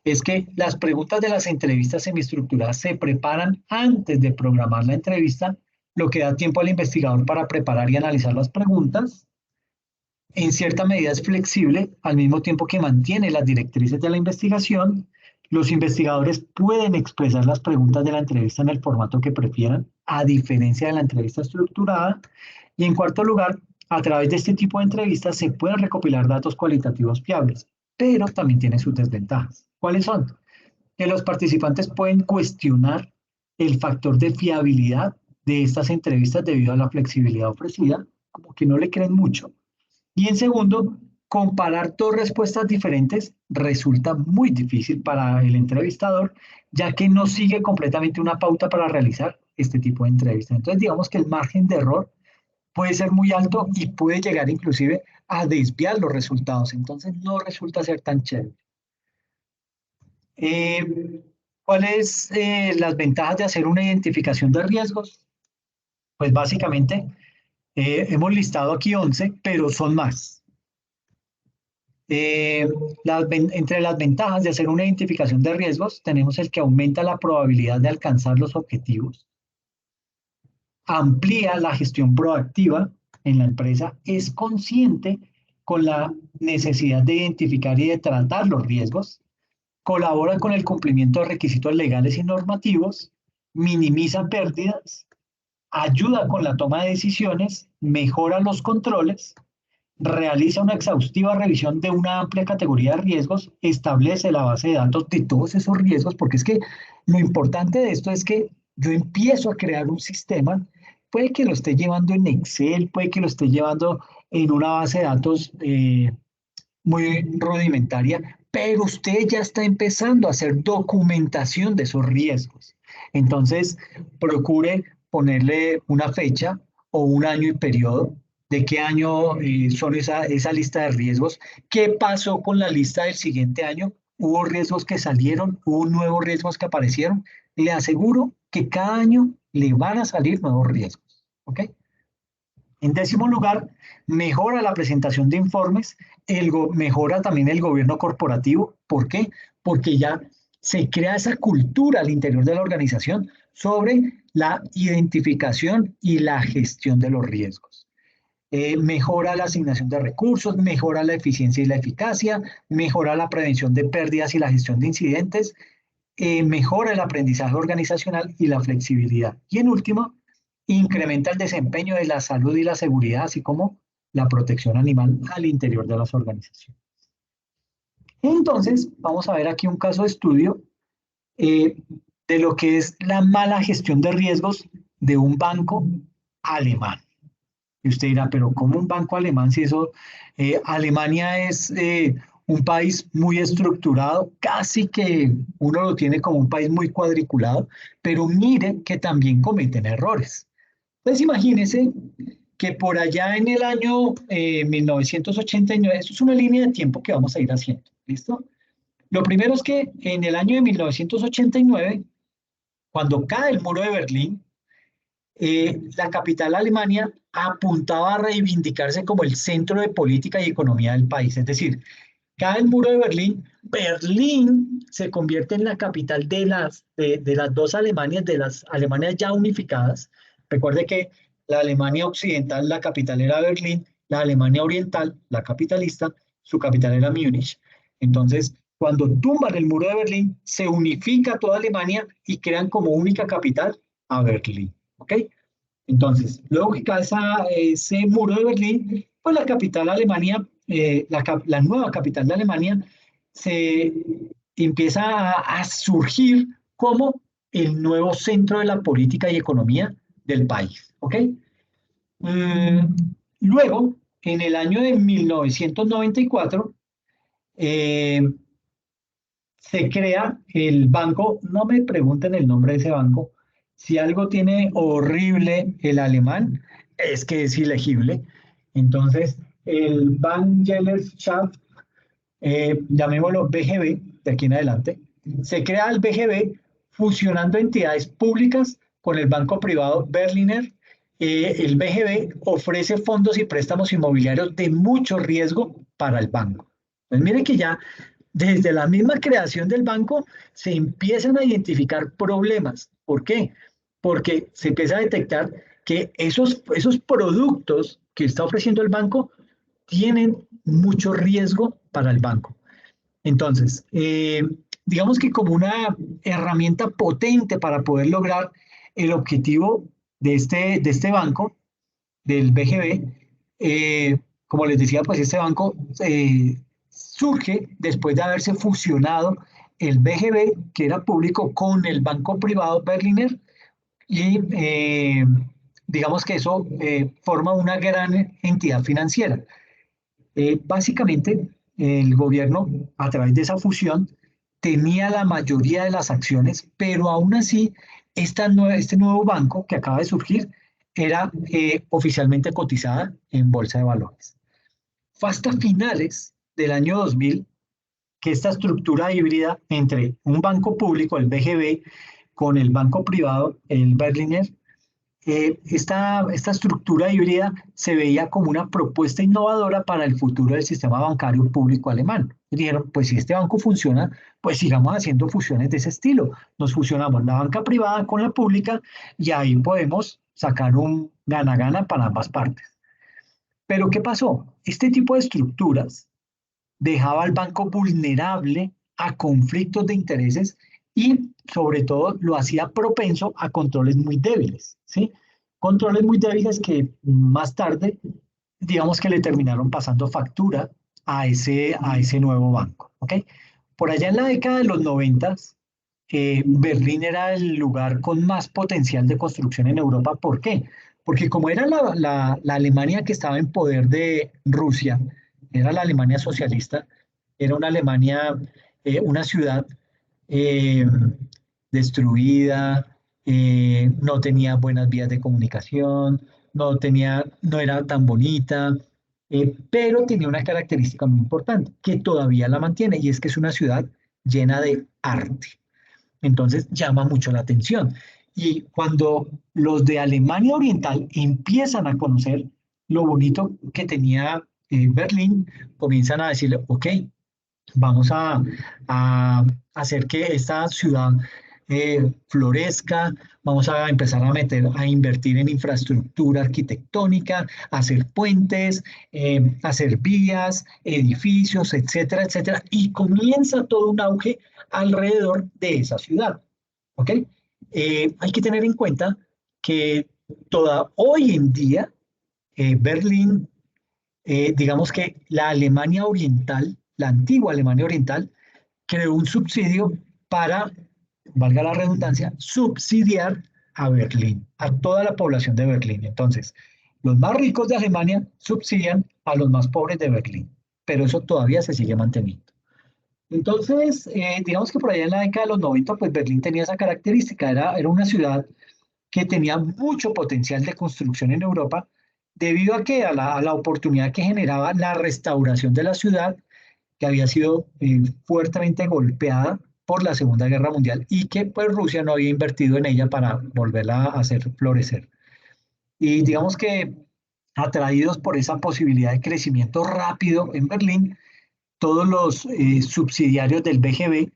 es que las preguntas de las entrevistas semiestructuradas se preparan antes de programar la entrevista, lo que da tiempo al investigador para preparar y analizar las preguntas. En cierta medida es flexible, al mismo tiempo que mantiene las directrices de la investigación. Los investigadores pueden expresar las preguntas de la entrevista en el formato que prefieran, a diferencia de la entrevista estructurada. Y en cuarto lugar, a través de este tipo de entrevistas se pueden recopilar datos cualitativos fiables, pero también tiene sus desventajas. ¿Cuáles son? Que los participantes pueden cuestionar el factor de fiabilidad de estas entrevistas debido a la flexibilidad ofrecida, como que no le creen mucho. Y en segundo, comparar dos respuestas diferentes resulta muy difícil para el entrevistador, ya que no sigue completamente una pauta para realizar este tipo de entrevistas. Entonces, digamos que el margen de error puede ser muy alto y puede llegar inclusive a desviar los resultados. Entonces, no resulta ser tan chévere. ¿Cuáles las ventajas de hacer una identificación de riesgos? Pues básicamente hemos listado aquí 11, pero son más. Entre las ventajas de hacer una identificación de riesgos, tenemos el que aumenta la probabilidad de alcanzar los objetivos, amplía la gestión proactiva en la empresa, es consciente con la necesidad de identificar y de tratar los riesgos, colabora con el cumplimiento de requisitos legales y normativos, minimiza pérdidas, ayuda con la toma de decisiones, mejora los controles, realiza una exhaustiva revisión de una amplia categoría de riesgos, establece la base de datos de todos esos riesgos, porque es que lo importante de esto es que yo empiezo a crear un sistema, puede que lo esté llevando en Excel, puede que lo esté llevando en una base de datos muy rudimentaria, pero usted ya está empezando a hacer documentación de esos riesgos. Entonces, procure ponerle una fecha o un año y periodo de qué año son esa lista de riesgos, qué pasó con la lista del siguiente año, hubo riesgos que salieron, hubo nuevos riesgos que aparecieron. Le aseguro que cada año le van a salir nuevos riesgos. ¿Ok? En décimo lugar, mejora la presentación de informes, mejora también el gobierno corporativo. ¿Por qué? Porque ya se crea esa cultura al interior de la organización sobre la identificación y la gestión de los riesgos. Mejora la asignación de recursos, mejora la eficiencia y la eficacia, mejora la prevención de pérdidas y la gestión de incidentes, mejora el aprendizaje organizacional y la flexibilidad. Y en último, incrementa el desempeño de la salud y la seguridad, así como la protección animal al interior de las organizaciones. Entonces, vamos a ver aquí un caso de estudio de lo que es la mala gestión de riesgos de un banco alemán. Y usted dirá, pero ¿cómo un banco alemán si eso? Alemania es un país muy estructurado, casi que uno lo tiene como un país muy cuadriculado, pero mire que también cometen errores. Entonces imagínense que por allá en el año 1989, eso es una línea de tiempo que vamos a ir haciendo, ¿listo? Lo primero es que en el año de 1989, cuando cae el muro de Berlín, la capital Alemania apuntaba a reivindicarse como el centro de política y economía del país. Es decir, Cae el muro de Berlín, Berlín se convierte en la capital de las dos Alemanias, de las Alemanias ya unificadas. Recuerde que la Alemania occidental, la capital era Berlín, la Alemania oriental, la capitalista, su capital era Múnich. Entonces, cuando tumban el muro de Berlín, se unifica toda Alemania y crean como única capital a Berlín. ¿Ok? Entonces, luego que cae ese muro de Berlín, pues la capital Alemania, la nueva capital de Alemania, se empieza a surgir como el nuevo centro de la política y economía del país. ¿Ok? Mm, luego, en el año de 1994, eh, se crea el banco, no me pregunten el nombre de ese banco, si algo tiene horrible el alemán, es que es ilegible. Entonces, el Bankgesellschaft, llamémoslo BGB, de aquí en adelante, se crea el BGB fusionando entidades públicas con el banco privado Berliner. El BGB ofrece fondos y préstamos inmobiliarios de mucho riesgo para el banco. Pues mire que ya desde la misma creación del banco se empiezan a identificar problemas. ¿Por qué? Porque se empieza a detectar que esos productos que está ofreciendo el banco tienen mucho riesgo para el banco. Entonces, digamos que como una herramienta potente para poder lograr el objetivo de este banco, del BGB, como les decía, pues este banco surge después de haberse fusionado el BGB, que era público, con el banco privado Berliner, y digamos que eso forma una gran entidad financiera. Básicamente, el gobierno, a través de esa fusión, tenía la mayoría de las acciones, pero aún así, este nuevo banco que acaba de surgir era oficialmente cotizada en bolsa de valores. Fue hasta finales del año 2000 que esta estructura híbrida entre un banco público, el BGB, con el banco privado, el Berliner, esta estructura híbrida se veía como una propuesta innovadora para el futuro del sistema bancario público alemán. Y dijeron, pues si este banco funciona, pues sigamos haciendo fusiones de ese estilo. Nos fusionamos la banca privada con la pública y ahí podemos sacar un gana-gana para ambas partes. Pero ¿qué pasó? Este tipo de estructuras dejaba al banco vulnerable a conflictos de intereses y sobre todo lo hacía propenso a controles muy débiles, ¿sí? Controles muy débiles que más tarde, digamos que le terminaron pasando factura a ese nuevo banco, ¿ok? Por allá en la década de los 90, Berlín era el lugar con más potencial de construcción en Europa. ¿Por qué? Porque como era la Alemania que estaba en poder de Rusia, era la Alemania socialista, era una Alemania, una ciudad eh, destruida, no tenía buenas vías de comunicación, no era tan bonita, pero tenía una característica muy importante que todavía la mantiene y es que es una ciudad llena de arte. Entonces llama mucho la atención. Y cuando los de Alemania Oriental empiezan a conocer lo bonito que tenía Berlín, comienzan a decirle, ok, vamos a hacer que esta ciudad florezca, vamos a empezar a invertir en infraestructura arquitectónica, hacer puentes, hacer vías, edificios, etcétera, etcétera, y comienza todo un auge alrededor de esa ciudad. ¿Ok? Hay que tener en cuenta que hoy en día Berlín, digamos que la Alemania Oriental, la antigua Alemania Oriental, creó un subsidio para, valga la redundancia, subsidiar a Berlín, a toda la población de Berlín. Entonces, los más ricos de Alemania subsidian a los más pobres de Berlín, pero eso todavía se sigue manteniendo. Entonces, digamos que por allá en la década de los 90, pues Berlín tenía esa característica, era una ciudad que tenía mucho potencial de construcción en Europa, debido a que a la oportunidad que generaba la restauración de la ciudad, que había sido fuertemente golpeada por la Segunda Guerra Mundial y que pues Rusia no había invertido en ella para volverla a hacer florecer. Y digamos que atraídos por esa posibilidad de crecimiento rápido en Berlín, todos los subsidiarios del BGB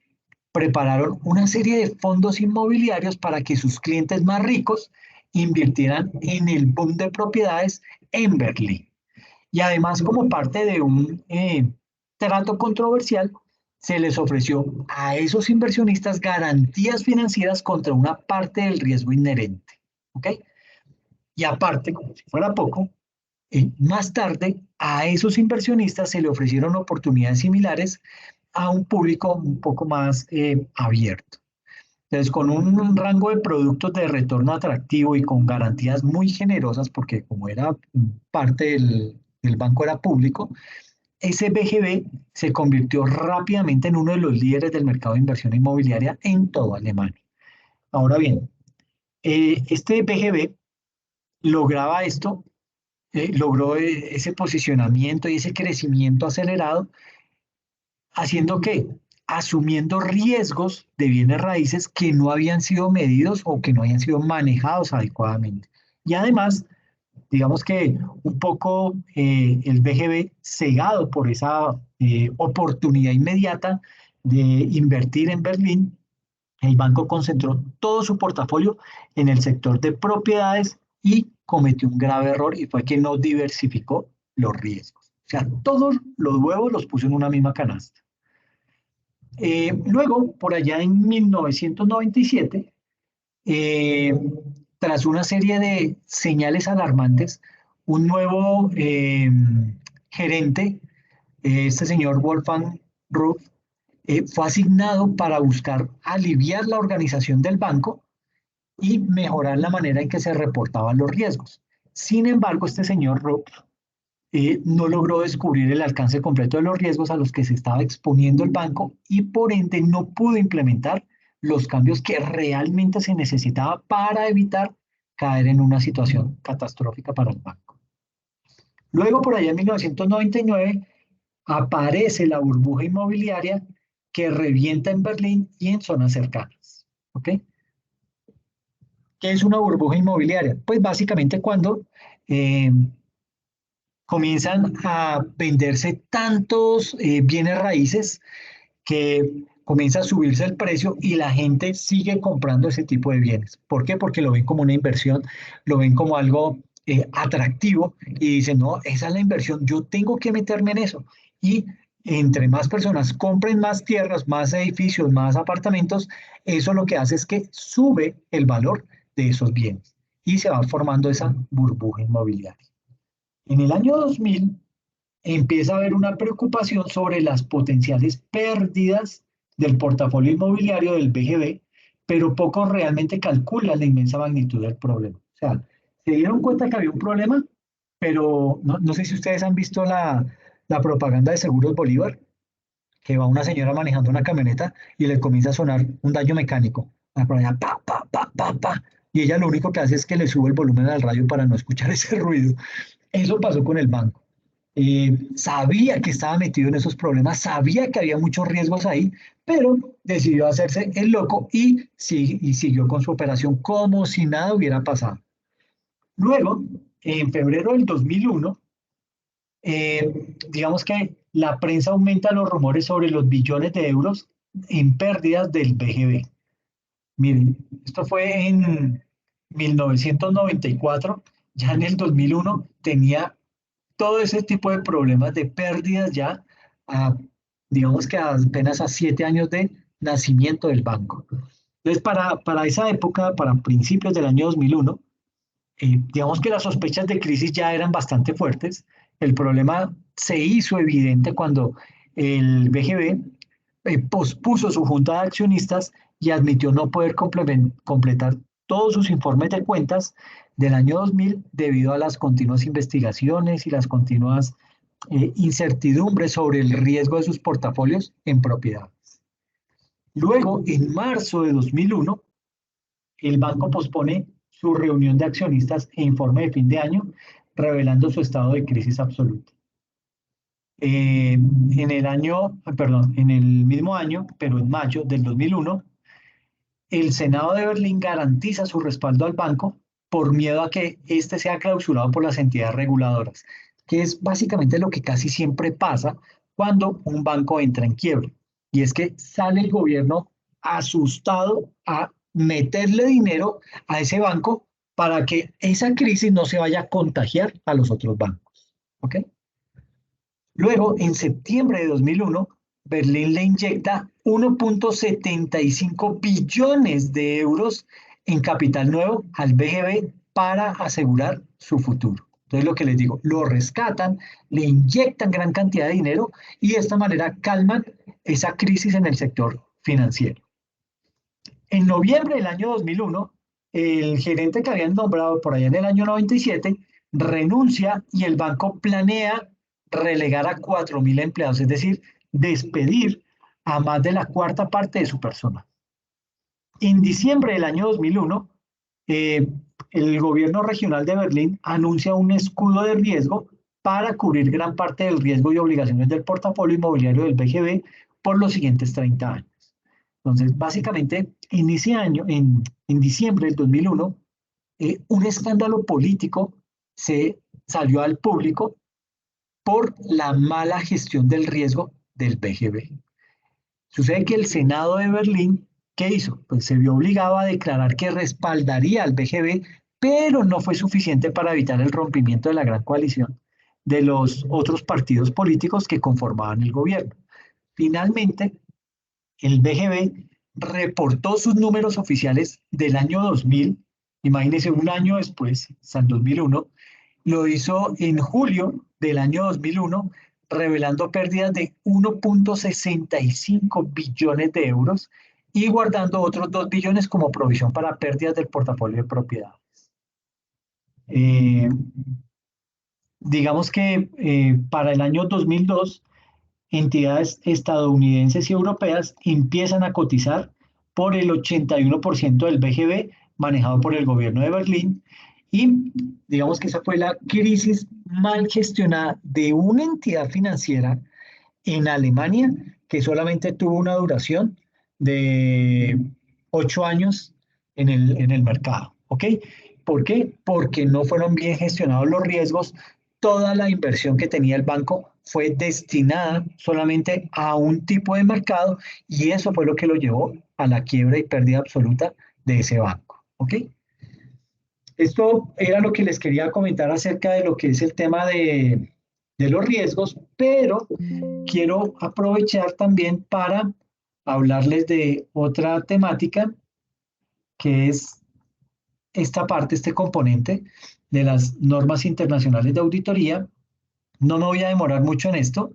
prepararon una serie de fondos inmobiliarios para que sus clientes más ricos invirtieran en el boom de propiedades en Berlín. Y además, como parte de un trato controversial, se les ofreció a esos inversionistas garantías financieras contra una parte del riesgo inherente. ¿Ok? Y aparte, como si fuera poco, más tarde a esos inversionistas se le ofrecieron oportunidades similares a un público un poco más abierto. Entonces, con un rango de productos de retorno atractivo y con garantías muy generosas, porque como era parte del banco era público, ese BGB se convirtió rápidamente en uno de los líderes del mercado de inversión inmobiliaria en toda Alemania. Ahora bien, este BGB lograba esto, logró ese posicionamiento y ese crecimiento acelerado, haciendo que, asumiendo riesgos de bienes raíces que no habían sido medidos o que no habían sido manejados adecuadamente. Y además, digamos que un poco el BGB, cegado por esa oportunidad inmediata de invertir en Berlín, el banco concentró todo su portafolio en el sector de propiedades y cometió un grave error y fue que no diversificó los riesgos. O sea, todos los huevos los puso en una misma canasta. Luego, por allá en 1997, tras una serie de señales alarmantes, un nuevo gerente, este señor Wolfgang Rupp, fue asignado para buscar aliviar la organización del banco y mejorar la manera en que se reportaban los riesgos. Sin embargo, este señor Rupp no logró descubrir el alcance completo de los riesgos a los que se estaba exponiendo el banco y por ende no pudo implementar los cambios que realmente se necesitaba para evitar caer en una situación catastrófica para el banco. Luego, por allá en 1999, aparece la burbuja inmobiliaria que revienta en Berlín y en zonas cercanas. ¿Ok? ¿Qué es una burbuja inmobiliaria? Pues básicamente cuando comienzan a venderse tantos bienes raíces que comienza a subirse el precio y la gente sigue comprando ese tipo de bienes. ¿Por qué? Porque lo ven como una inversión, lo ven como algo atractivo y dicen, no, esa es la inversión, yo tengo que meterme en eso. Y entre más personas compren más tierras, más edificios, más apartamentos, eso lo que hace es que sube el valor de esos bienes y se va formando esa burbuja inmobiliaria. En el año 2000 empieza a haber una preocupación sobre las potenciales pérdidas del portafolio inmobiliario del BGB, pero pocos realmente calculan la inmensa magnitud del problema. O sea, se dieron cuenta que había un problema, pero no sé si ustedes han visto la propaganda de Seguros Bolívar, que va una señora manejando una camioneta y le comienza a sonar un daño mecánico. Por allá, pa, pa, pa, pa, pa. Y ella lo único que hace es que le sube el volumen al radio para no escuchar ese ruido. Eso pasó con el banco. Sabía que estaba metido en esos problemas, sabía que había muchos riesgos ahí, pero decidió hacerse el loco y siguió con su operación como si nada hubiera pasado. Luego, en febrero del 2001, digamos que la prensa aumenta los rumores sobre los billones de euros en pérdidas del BGB. Miren, esto fue en 1994, ya en el 2001 tenía todo ese tipo de problemas de pérdidas ya, digamos que apenas a 7 años de nacimiento del banco. Entonces, para esa época, para principios del año 2001, digamos que las sospechas de crisis ya eran bastante fuertes. El problema se hizo evidente cuando el BGB pospuso su junta de accionistas y admitió no poder completar todos sus informes de cuentas del año 2000 debido a las continuas investigaciones y las continuas incertidumbres sobre el riesgo de sus portafolios en propiedades. Luego, en marzo de 2001, el banco pospone su reunión de accionistas e informe de fin de año, revelando su estado de crisis absoluta. En el mismo año, pero en mayo del 2001, el Senado de Berlín garantiza su respaldo al banco por miedo a que éste sea clausurado por las entidades reguladoras, que es básicamente lo que casi siempre pasa cuando un banco entra en quiebra. Y es que sale el gobierno asustado a meterle dinero a ese banco para que esa crisis no se vaya a contagiar a los otros bancos. ¿Ok? Luego, en septiembre de 2001, Berlín le inyecta 1.75 billones de euros en capital nuevo al BGB para asegurar su futuro. Entonces, lo que les digo, lo rescatan, le inyectan gran cantidad de dinero y de esta manera calman esa crisis en el sector financiero. En noviembre del año 2001, el gerente que habían nombrado por allá en el año 97 renuncia y el banco planea relegar a 4.000 empleados, es decir, despedir a más de la cuarta parte de su personal. En diciembre del año 2001, el gobierno regional de Berlín anuncia un escudo de riesgo para cubrir gran parte del riesgo y obligaciones del portafolio inmobiliario del BGB por los siguientes 30 años. Entonces, básicamente, en ese año, en diciembre del 2001, un escándalo político se salió al público por la mala gestión del riesgo del BGB. Sucede que el Senado de Berlín, ¿qué hizo? Pues se vio obligado a declarar que respaldaría al BGB, pero no fue suficiente para evitar el rompimiento de la gran coalición de los otros partidos políticos que conformaban el gobierno. Finalmente, el BGB reportó sus números oficiales del año 2000, imagínense un año después, hasta el 2001, lo hizo en julio del año 2001, revelando pérdidas de 1.65 billones de euros y guardando otros 2 billones como provisión para pérdidas del portafolio de propiedades. Digamos que para el año 2002, entidades estadounidenses y europeas empiezan a cotizar por el 81% del BGB manejado por el gobierno de Berlín y digamos que esa fue la crisis mal gestionada de una entidad financiera en Alemania que solamente tuvo una duración de 8 años en el mercado. ¿Ok? ¿Por qué? Porque no fueron bien gestionados los riesgos. Toda la inversión que tenía el banco fue destinada solamente a un tipo de mercado y eso fue lo que lo llevó a la quiebra y pérdida absoluta de ese banco. ¿Ok? Esto era lo que les quería comentar acerca de lo que es el tema de los riesgos, pero quiero aprovechar también para hablarles de otra temática que es esta parte, este componente de las normas internacionales de auditoría. No me voy a demorar mucho en esto,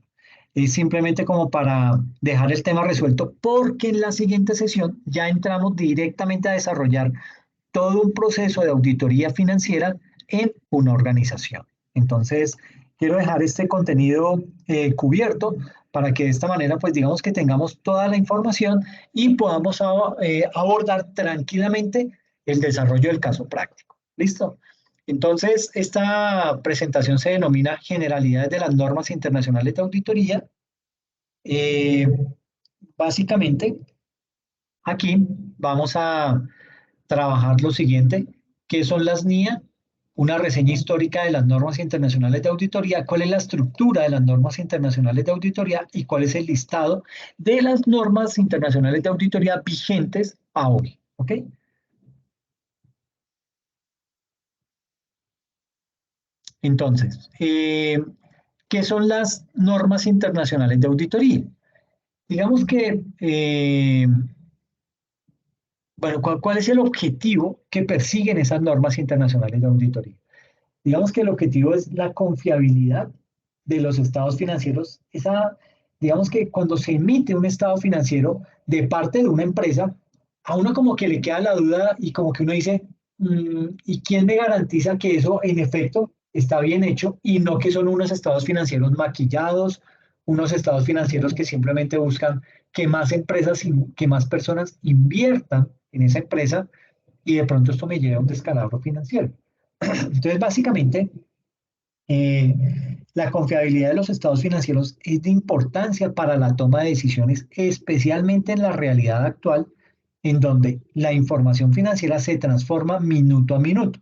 es simplemente como para dejar el tema resuelto, porque en la siguiente sesión ya entramos directamente a desarrollar todo un proceso de auditoría financiera en una organización. Entonces, quiero dejar este contenido cubierto para que de esta manera, pues digamos que tengamos toda la información y podamos abordar tranquilamente el desarrollo del caso práctico. ¿Listo? Entonces, esta presentación se denomina Generalidades de las Normas Internacionales de Auditoría. Básicamente, aquí vamos a trabajar lo siguiente, ¿qué son las NIA? Una reseña histórica de las normas internacionales de auditoría, cuál es la estructura de las normas internacionales de auditoría y cuál es el listado de las normas internacionales de auditoría vigentes a hoy. ¿Ok? Entonces, ¿qué son las normas internacionales de auditoría? Digamos que, bueno, ¿cuál es el objetivo que persiguen esas normas internacionales de auditoría? Digamos que el objetivo es la confiabilidad de los estados financieros. Digamos que cuando se emite un estado financiero de parte de una empresa, a uno como que le queda la duda y como que uno dice, ¿y quién me garantiza que eso en efecto está bien hecho y no que son unos estados financieros maquillados, unos estados financieros que simplemente buscan que más empresas y que más personas inviertan en esa empresa y de pronto esto me lleva a un descalabro financiero? Entonces, básicamente, la confiabilidad de los estados financieros es de importancia para la toma de decisiones, especialmente en la realidad actual, en donde la información financiera se transforma minuto a minuto.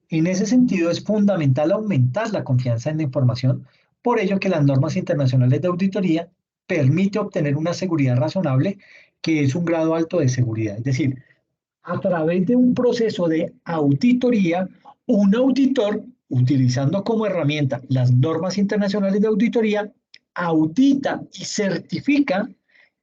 En ese sentido, es fundamental aumentar la confianza en la información Por ello que las normas internacionales de auditoría permiten obtener una seguridad razonable, que es un grado alto de seguridad. Es decir, a través de un proceso de auditoría, un auditor, utilizando como herramienta las normas internacionales de auditoría, audita y certifica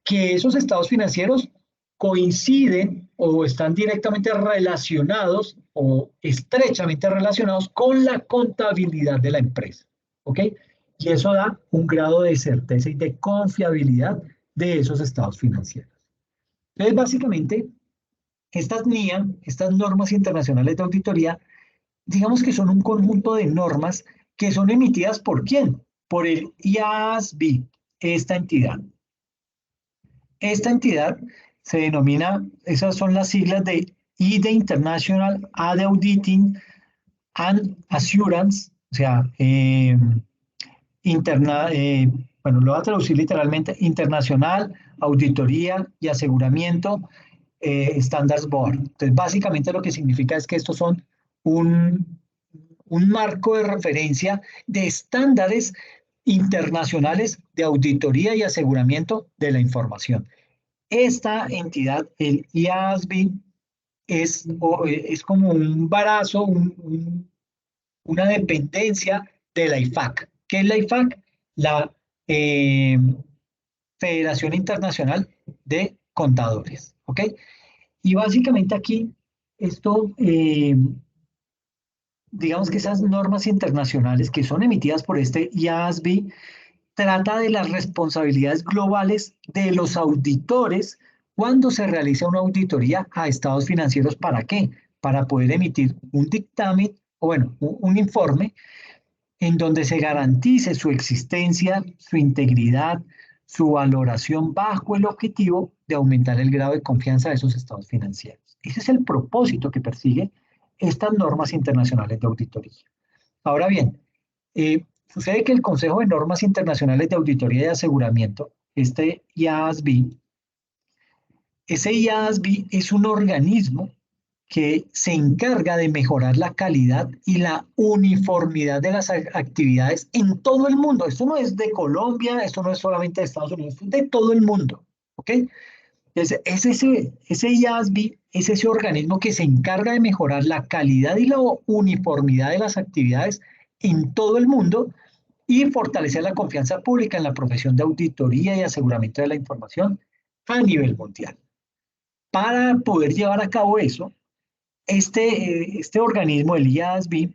que esos estados financieros coinciden o están directamente relacionados o estrechamente relacionados con la contabilidad de la empresa. ¿Ok? Y eso da un grado de certeza y de confiabilidad de esos estados financieros. Entonces, básicamente, estas NIA, estas normas internacionales de auditoría, digamos que son un conjunto de normas que son emitidas ¿por quién? Por el IASB, esta entidad. Esta entidad se denomina, esas son las siglas de I de International, A de Auditing, and Assurance, o sea, bueno, lo voy a traducir literalmente, Internacional, Auditoría y Aseguramiento, Standards Board. Entonces, básicamente lo que significa es que estos son un, un marco de referencia de estándares internacionales de auditoría y aseguramiento de la información. Esta entidad, el IASB, es como un brazo, una dependencia de la IFAC. ¿Qué es la IFAC? La eh, Federación Internacional de Contadores. ¿Ok? Y básicamente aquí, esto, digamos que esas normas internacionales que son emitidas por este IASB, trata de las responsabilidades globales de los auditores cuando se realiza una auditoría a estados financieros. ¿Para qué? Para poder emitir un dictamen, o bueno, un informe en donde se garantice su existencia, su integridad, su valoración bajo el objetivo de aumentar el grado de confianza de esos estados financieros. Ese es el propósito que persigue estas normas internacionales de auditoría. Ahora bien, sucede que el Consejo de Normas Internacionales de Auditoría y Aseguramiento, este IASB, ese IASB es un organismo que se encarga de mejorar la calidad y la uniformidad de las actividades en todo el mundo. Esto no es de Colombia, esto no es solamente de Estados Unidos, es de todo el mundo. ¿Ok? Ese IASB es ese organismo que se encarga de mejorar la calidad y la uniformidad de las actividades en todo el mundo y fortalecer la confianza pública en la profesión de auditoría y aseguramiento de la información a nivel mundial. Para poder llevar a cabo eso, este organismo, el IASB,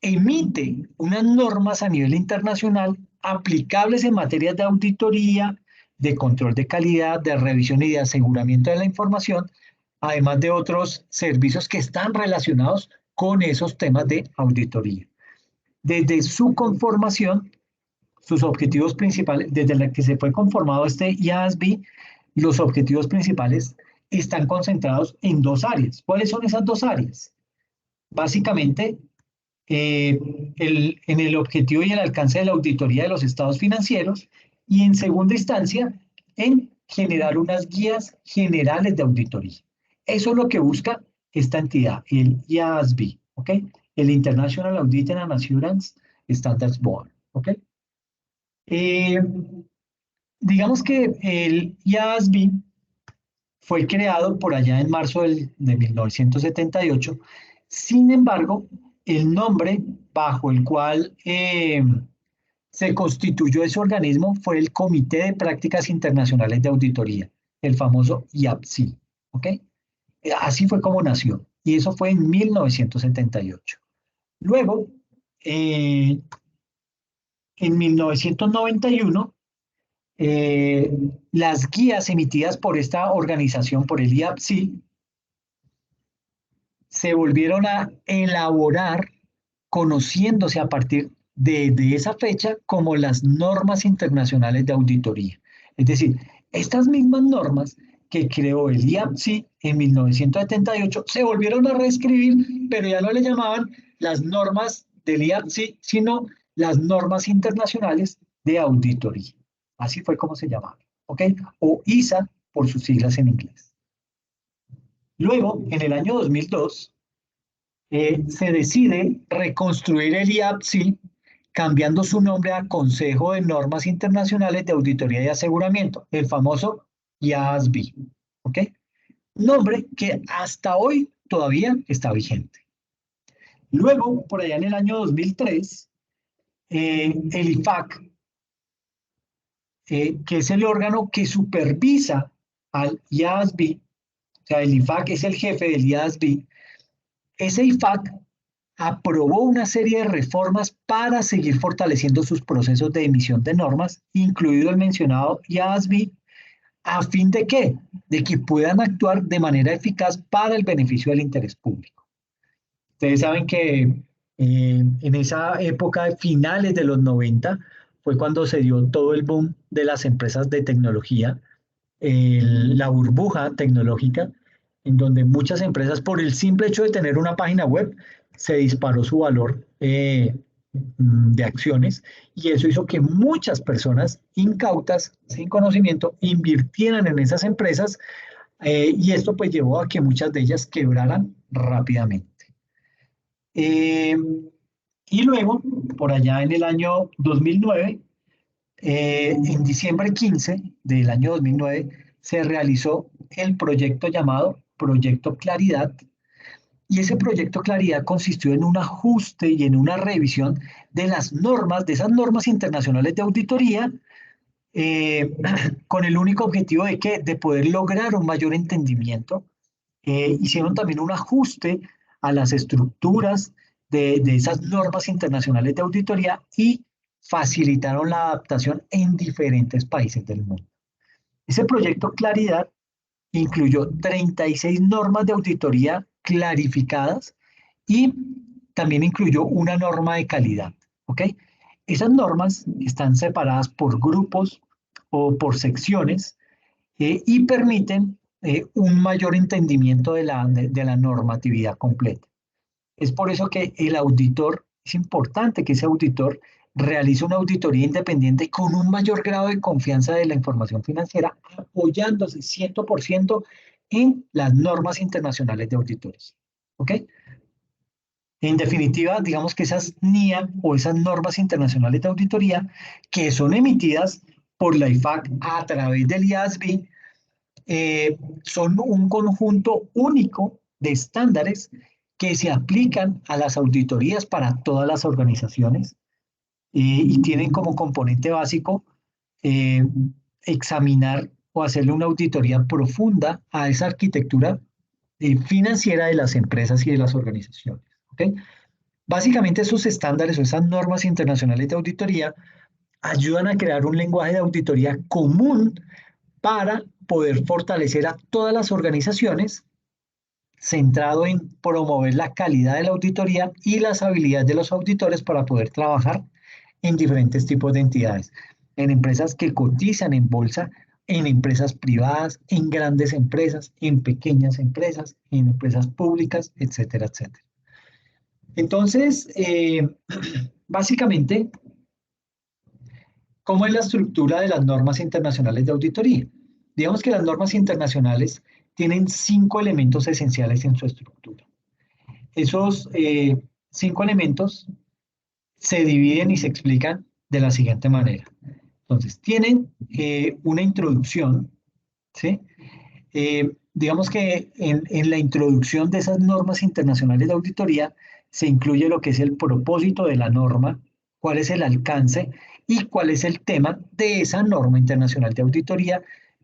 emite unas normas a nivel internacional aplicables en materias de auditoría, de control de calidad, de revisión y de aseguramiento de la información, además de otros servicios que están relacionados con esos temas de auditoría. Desde su conformación, sus objetivos principales, desde la que se fue conformado este IASB, los objetivos principales están concentrados en dos áreas. ¿Cuáles son esas dos áreas? Básicamente, en el objetivo y el alcance de la auditoría de los estados financieros y en segunda instancia, en generar unas guías generales de auditoría. Eso es lo que busca esta entidad, el IASB, ¿ok? El International Auditing and Assurance Standards Board, ¿ok? Digamos que el IASB fue creado por allá en marzo de 1978. Sin embargo, el nombre bajo el cual se constituyó ese organismo fue el Comité de Prácticas Internacionales de Auditoría, el famoso IAPSI. ¿Ok? Así fue como nació. Y eso fue en 1978. Luego, en 1991, las guías emitidas por esta organización, por el IAPSI, se volvieron a elaborar conociéndose a partir de esa fecha como las normas internacionales de auditoría. Es decir, estas mismas normas que creó el IAPSI en 1978 se volvieron a reescribir, pero ya no le llamaban las normas del IAPSI, sino las normas internacionales de auditoría. Así fue como se llamaba, ¿ok? O ISA por sus siglas en inglés. Luego, en el año 2002, se decide reconstruir el IAPSI cambiando su nombre a Consejo de Normas Internacionales de Auditoría y Aseguramiento, el famoso IASB, ¿ok? Nombre que hasta hoy todavía está vigente. Luego, por allá en el año 2003, el IFAC, que es el órgano que supervisa al IASB, o sea, el IFAC es el jefe del IASB, ese IFAC aprobó una serie de reformas para seguir fortaleciendo sus procesos de emisión de normas, incluido el mencionado IASB, ¿a fin de qué? De que puedan actuar de manera eficaz para el beneficio del interés público. Ustedes saben que en esa época de finales de los 90 fue cuando se dio todo el boom de las empresas de tecnología, la burbuja tecnológica, en donde muchas empresas, por el simple hecho de tener una página web, se disparó su valor de acciones y eso hizo que muchas personas incautas, sin conocimiento, invirtieran en esas empresas y esto pues llevó a que muchas de ellas quebraran rápidamente. Y luego, por allá en el año 2009, en diciembre 15 del año 2009, se realizó el proyecto llamado Proyecto Claridad, y ese proyecto Claridad consistió en un ajuste y en una revisión de las normas, de esas normas internacionales de auditoría, con el único objetivo de que de poder lograr un mayor entendimiento. Hicieron también un ajuste a las estructuras de esas normas internacionales de auditoría y facilitaron la adaptación en diferentes países del mundo. Ese proyecto Claridad incluyó 36 normas de auditoría clarificadas y también incluyó una norma de calidad, ¿ok? Esas normas están separadas por grupos o por secciones y permiten un mayor entendimiento de la normatividad completa. Es por eso que el auditor, es importante que ese auditor realice una auditoría independiente con un mayor grado de confianza de la información financiera, apoyándose 100% en las normas internacionales de auditores. ¿Ok? En definitiva, digamos que esas NIA o esas normas internacionales de auditoría que son emitidas por la IFAC a través del IASB son un conjunto único de estándares que se aplican a las auditorías para todas las organizaciones y tienen como componente básico eh, examinar o hacerle una auditoría profunda a esa arquitectura financiera de las empresas y de las organizaciones. ¿Okay? Básicamente esos estándares o esas normas internacionales de auditoría ayudan a crear un lenguaje de auditoría común para poder fortalecer a todas las organizaciones centrado en promover la calidad de la auditoría y las habilidades de los auditores para poder trabajar en diferentes tipos de entidades, en empresas que cotizan en bolsa, en empresas privadas, en grandes empresas, en pequeñas empresas, en empresas públicas, etcétera, etcétera. Entonces, básicamente, ¿cómo es la estructura de las normas internacionales de auditoría? Digamos que las normas internacionales tienen 5 elementos esenciales en su estructura. Esos 5 elementos se dividen y se explican de la siguiente manera. Entonces, tienen una introducción, ¿sí? Digamos que en la introducción de esas normas internacionales de auditoría se incluye lo que es el propósito de la norma, cuál es el alcance y cuál es el tema de esa norma internacional de auditoría.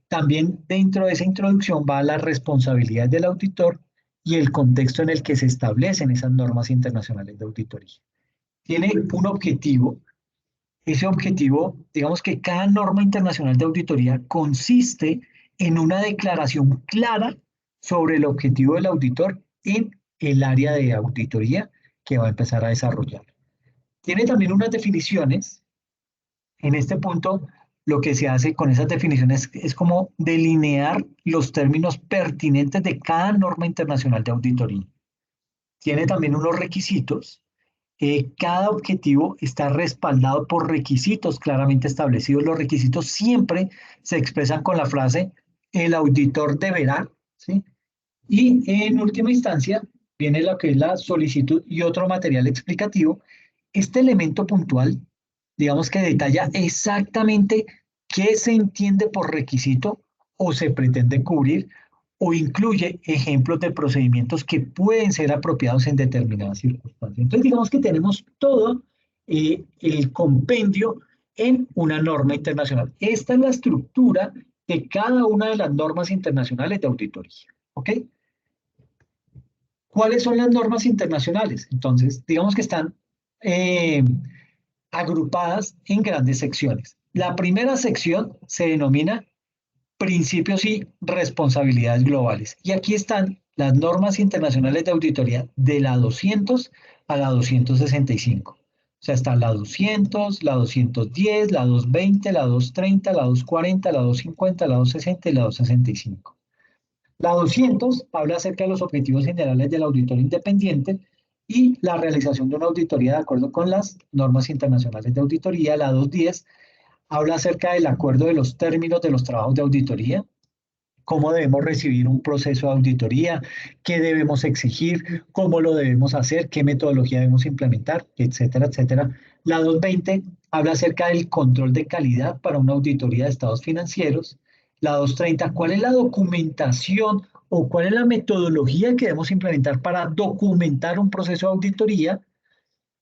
También dentro de esa introducción va la responsabilidad del auditor y el contexto en el que se establecen esas normas internacionales de auditoría. Tiene un objetivo. Ese objetivo, digamos que cada norma internacional de auditoría consiste en una declaración clara sobre el objetivo del auditor en el área de auditoría que va a empezar a desarrollar. Tiene también unas definiciones. En este punto, lo que se hace con esas definiciones es como delinear los términos pertinentes de cada norma internacional de auditoría. Tiene también unos requisitos. Cada objetivo está respaldado por requisitos claramente establecidos. Los requisitos siempre se expresan con la frase el auditor deberá, ¿sí? Y en última instancia viene lo que es la solicitud y otro material explicativo Este elemento puntual, digamos que detalla exactamente qué se entiende por requisito o se pretende cubrir, o incluye ejemplos de procedimientos que pueden ser apropiados en determinadas circunstancias. Entonces, digamos que tenemos todo el compendio en una norma internacional. Esta es la estructura de cada una de las normas internacionales de auditoría. ¿Ok? ¿Cuáles son las normas internacionales? Entonces, digamos que están eh, agrupadas en grandes secciones. La primera sección se denomina principios y responsabilidades globales. Y aquí están las normas internacionales de auditoría de la 200 a la 265. O sea, está la 200, la 210, la 220, la 230, la 240, la 250, la 260 y la 265. La 200 habla acerca de los objetivos generales del auditor independiente y la realización de una auditoría de acuerdo con las normas internacionales de auditoría. La 210 habla acerca del acuerdo de los términos de los trabajos de auditoría, cómo debemos recibir un proceso de auditoría, qué debemos exigir, cómo lo debemos hacer, qué metodología debemos implementar, etcétera, etcétera. La 220 habla acerca del control de calidad para una auditoría de estados financieros. La 230, ¿cuál es la documentación o cuál es la metodología que debemos implementar para documentar un proceso de auditoría?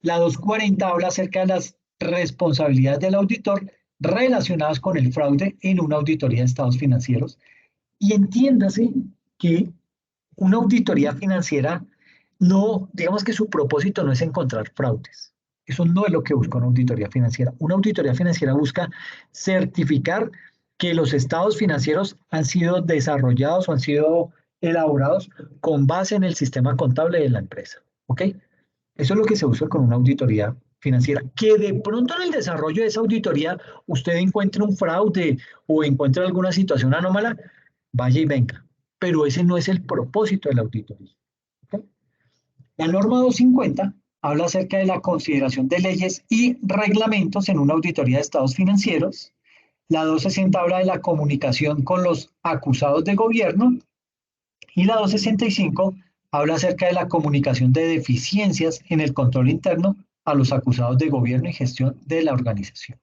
La 240 habla acerca de las responsabilidades del auditor relacionadas con el fraude en una auditoría de estados financieros. Y entiéndase que una auditoría financiera no, digamos que su propósito no es encontrar fraudes. Eso no es lo que busca una auditoría financiera. Una auditoría financiera busca certificar que los estados financieros han sido desarrollados o han sido elaborados con base en el sistema contable de la empresa. ¿Ok? Eso es lo que se usa con una auditoría financiera. Que de pronto en el desarrollo de esa auditoría usted encuentre un fraude o encuentre alguna situación anómala, vaya y venga. Pero ese no es el propósito de la auditoría. ¿Okay? La norma 250 habla acerca de la consideración de leyes y reglamentos en una auditoría de estados financieros. La 260 habla de la comunicación con los acusados de gobierno. Y la 265 habla acerca de la comunicación de deficiencias en el control interno a los acusados de gobierno y gestión de la organización.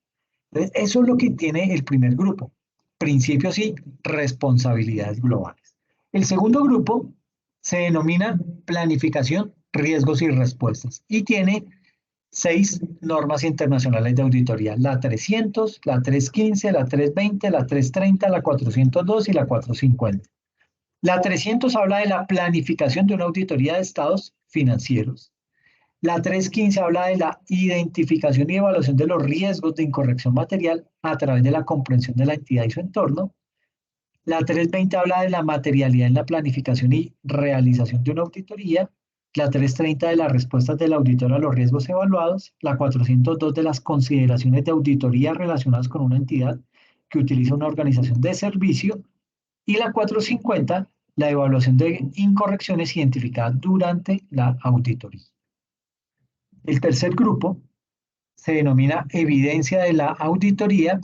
Entonces, eso es lo que tiene el primer grupo, principios y responsabilidades globales. El segundo grupo se denomina planificación, riesgos y respuestas y tiene 6 normas internacionales de auditoría, la 300, la 315, la 320, la 330, la 402 y la 450. La 300 habla de la planificación de una auditoría de estados financieros. La 315 habla de la identificación y evaluación de los riesgos de incorrección material a través de la comprensión de la entidad y su entorno. La 320 habla de la materialidad en la planificación y realización de una auditoría. La 330 de las respuestas del auditor a los riesgos evaluados. La 402 de las consideraciones de auditoría relacionadas con una entidad que utiliza una organización de servicio. Y la 450, la evaluación de incorrecciones identificadas durante la auditoría. El tercer grupo se denomina evidencia de la auditoría,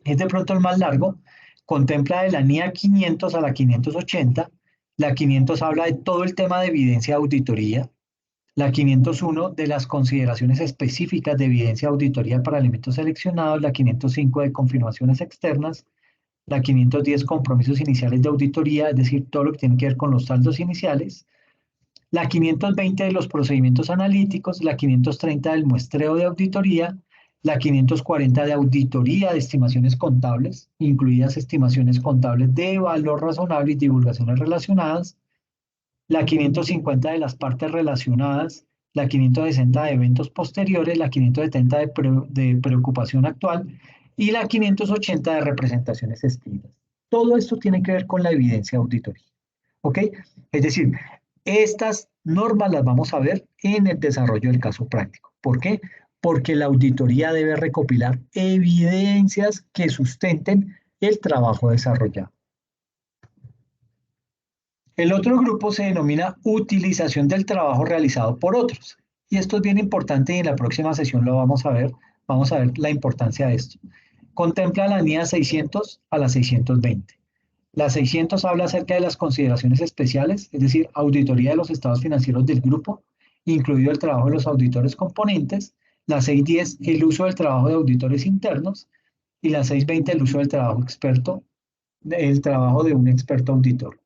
es de pronto el más largo, contempla de la NIA 500 a la 580, la 500 habla de todo el tema de evidencia de auditoría, la 501 de las consideraciones específicas de evidencia de auditoría para elementos seleccionados, la 505 de confirmaciones externas, la 510 compromisos iniciales de auditoría, es decir, todo lo que tiene que ver con los saldos iniciales, la 520 de los procedimientos analíticos, la 530 del muestreo de auditoría, la 540 de auditoría de estimaciones contables, incluidas estimaciones contables de valor razonable y divulgaciones relacionadas, la 550 de las partes relacionadas, la 560 de eventos posteriores, la 570 de preocupación actual y la 580 de representaciones escritas. Todo esto tiene que ver con la evidencia de auditoría. ¿Ok? Es decir, estas normas las vamos a ver en el desarrollo del caso práctico. ¿Por qué? Porque la auditoría debe recopilar evidencias que sustenten el trabajo desarrollado. El otro grupo se denomina utilización del trabajo realizado por otros. Y esto es bien importante y en la próxima sesión lo vamos a ver. Vamos a ver la importancia de esto. Contempla la NIA 600 a la 620. La 600 habla acerca de las consideraciones especiales, es decir, auditoría de los estados financieros del grupo, incluido el trabajo de los auditores componentes. la 610, el uso del trabajo de auditores internos, y la 620, el uso del trabajo experto, el trabajo de un experto auditor.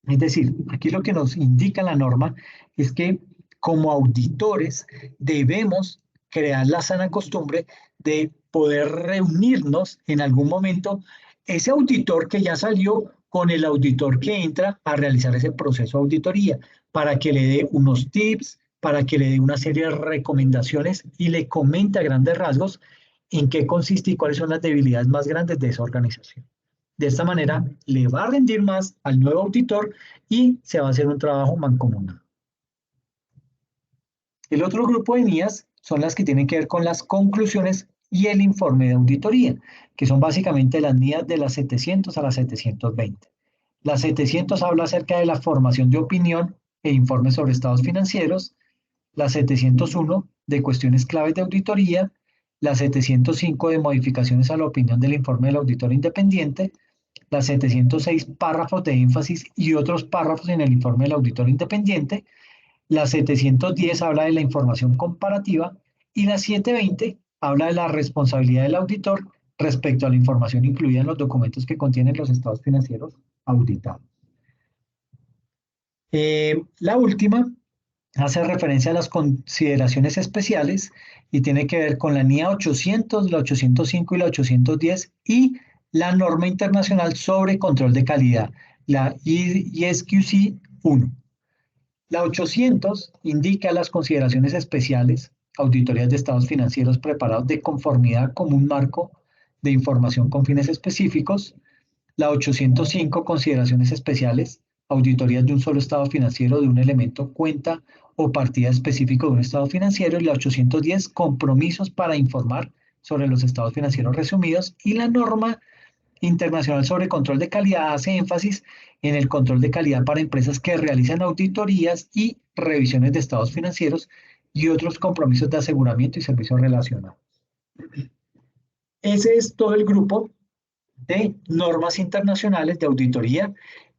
Es decir, aquí lo que nos indica la norma es que como auditores debemos crear la sana costumbre de poder reunirnos en algún momento, ese auditor que ya salió con el auditor que entra a realizar ese proceso de auditoría, para que le dé unos tips, para que le dé una serie de recomendaciones y le comente a grandes rasgos en qué consiste y cuáles son las debilidades más grandes de esa organización. De esta manera, le va a rendir más al nuevo auditor y se va a hacer un trabajo mancomunado. El otro grupo de NIAs son las que tienen que ver con las conclusiones y el informe de auditoría, que son básicamente las NIAs de las 700 a las 720. Las 700 habla acerca de la formación de opinión e informes sobre estados financieros, la 701 de cuestiones claves de auditoría, la 705 de modificaciones a la opinión del informe del auditor independiente, la 706 párrafos de énfasis y otros párrafos en el informe del auditor independiente, la 710 habla de la información comparativa y la 720 habla de la responsabilidad del auditor respecto a la información incluida en los documentos que contienen los estados financieros auditados. La última hace referencia a las consideraciones especiales y tiene que ver con la NIA 800, la 805 y la 810 y la norma internacional sobre control de calidad, la ISQC 1. La 800 indica las consideraciones especiales, auditorías de estados financieros preparados de conformidad con un marco de información con fines específicos. La 805, consideraciones especiales, auditorías de un solo estado financiero de un elemento, cuenta o partida específico de un estado financiero. Y la 810, compromisos para informar sobre los estados financieros resumidos. Y la norma internacional sobre control de calidad hace énfasis en el control de calidad para empresas que realizan auditorías y revisiones de estados financieros y otros compromisos de aseguramiento y servicios relacionados. Ese es todo el grupo de normas internacionales de auditoría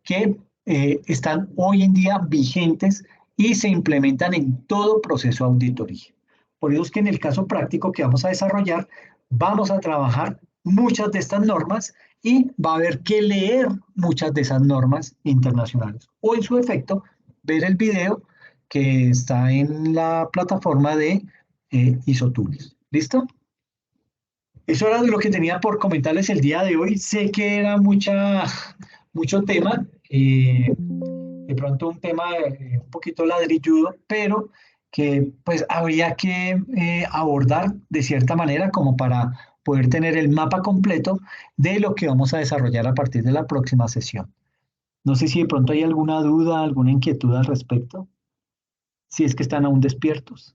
que están hoy en día vigentes y se implementan en todo proceso de auditoría. Por eso es que en el caso práctico que vamos a desarrollar, vamos a trabajar muchas de estas normas y va a haber que leer muchas de esas normas internacionales. O en su efecto, ver el video que está en la plataforma de ISOTools. ¿Listo? Eso era lo que tenía por comentarles el día de hoy. Sé que era mucho tema, de pronto un tema un poquito ladrilludo, pero que pues habría que abordar de cierta manera como para poder tener el mapa completo de lo que vamos a desarrollar a partir de la próxima sesión. No sé si de pronto hay alguna duda, alguna inquietud al respecto, si es que están aún despiertos.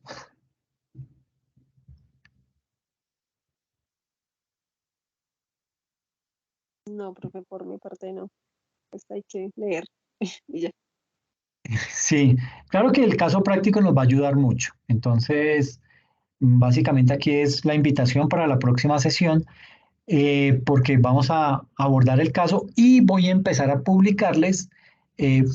No, profe, por mi parte no. Pues hay que leer y ya. Sí, claro que el caso práctico nos va a ayudar mucho. Entonces, básicamente aquí es la invitación para la próxima sesión, porque vamos a abordar el caso y voy a empezar a publicarles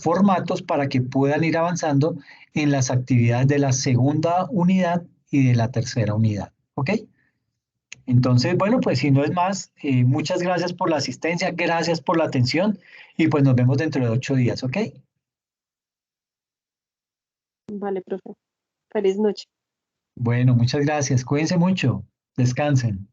formatos para que puedan ir avanzando en las actividades de la segunda unidad y de la tercera unidad. ¿Ok? Entonces, bueno, pues si no es más, muchas gracias por la asistencia, gracias por la atención y pues nos vemos dentro de 8 días. ¿Ok? Vale, profe. Feliz noche. Bueno, muchas gracias. Cuídense mucho. Descansen.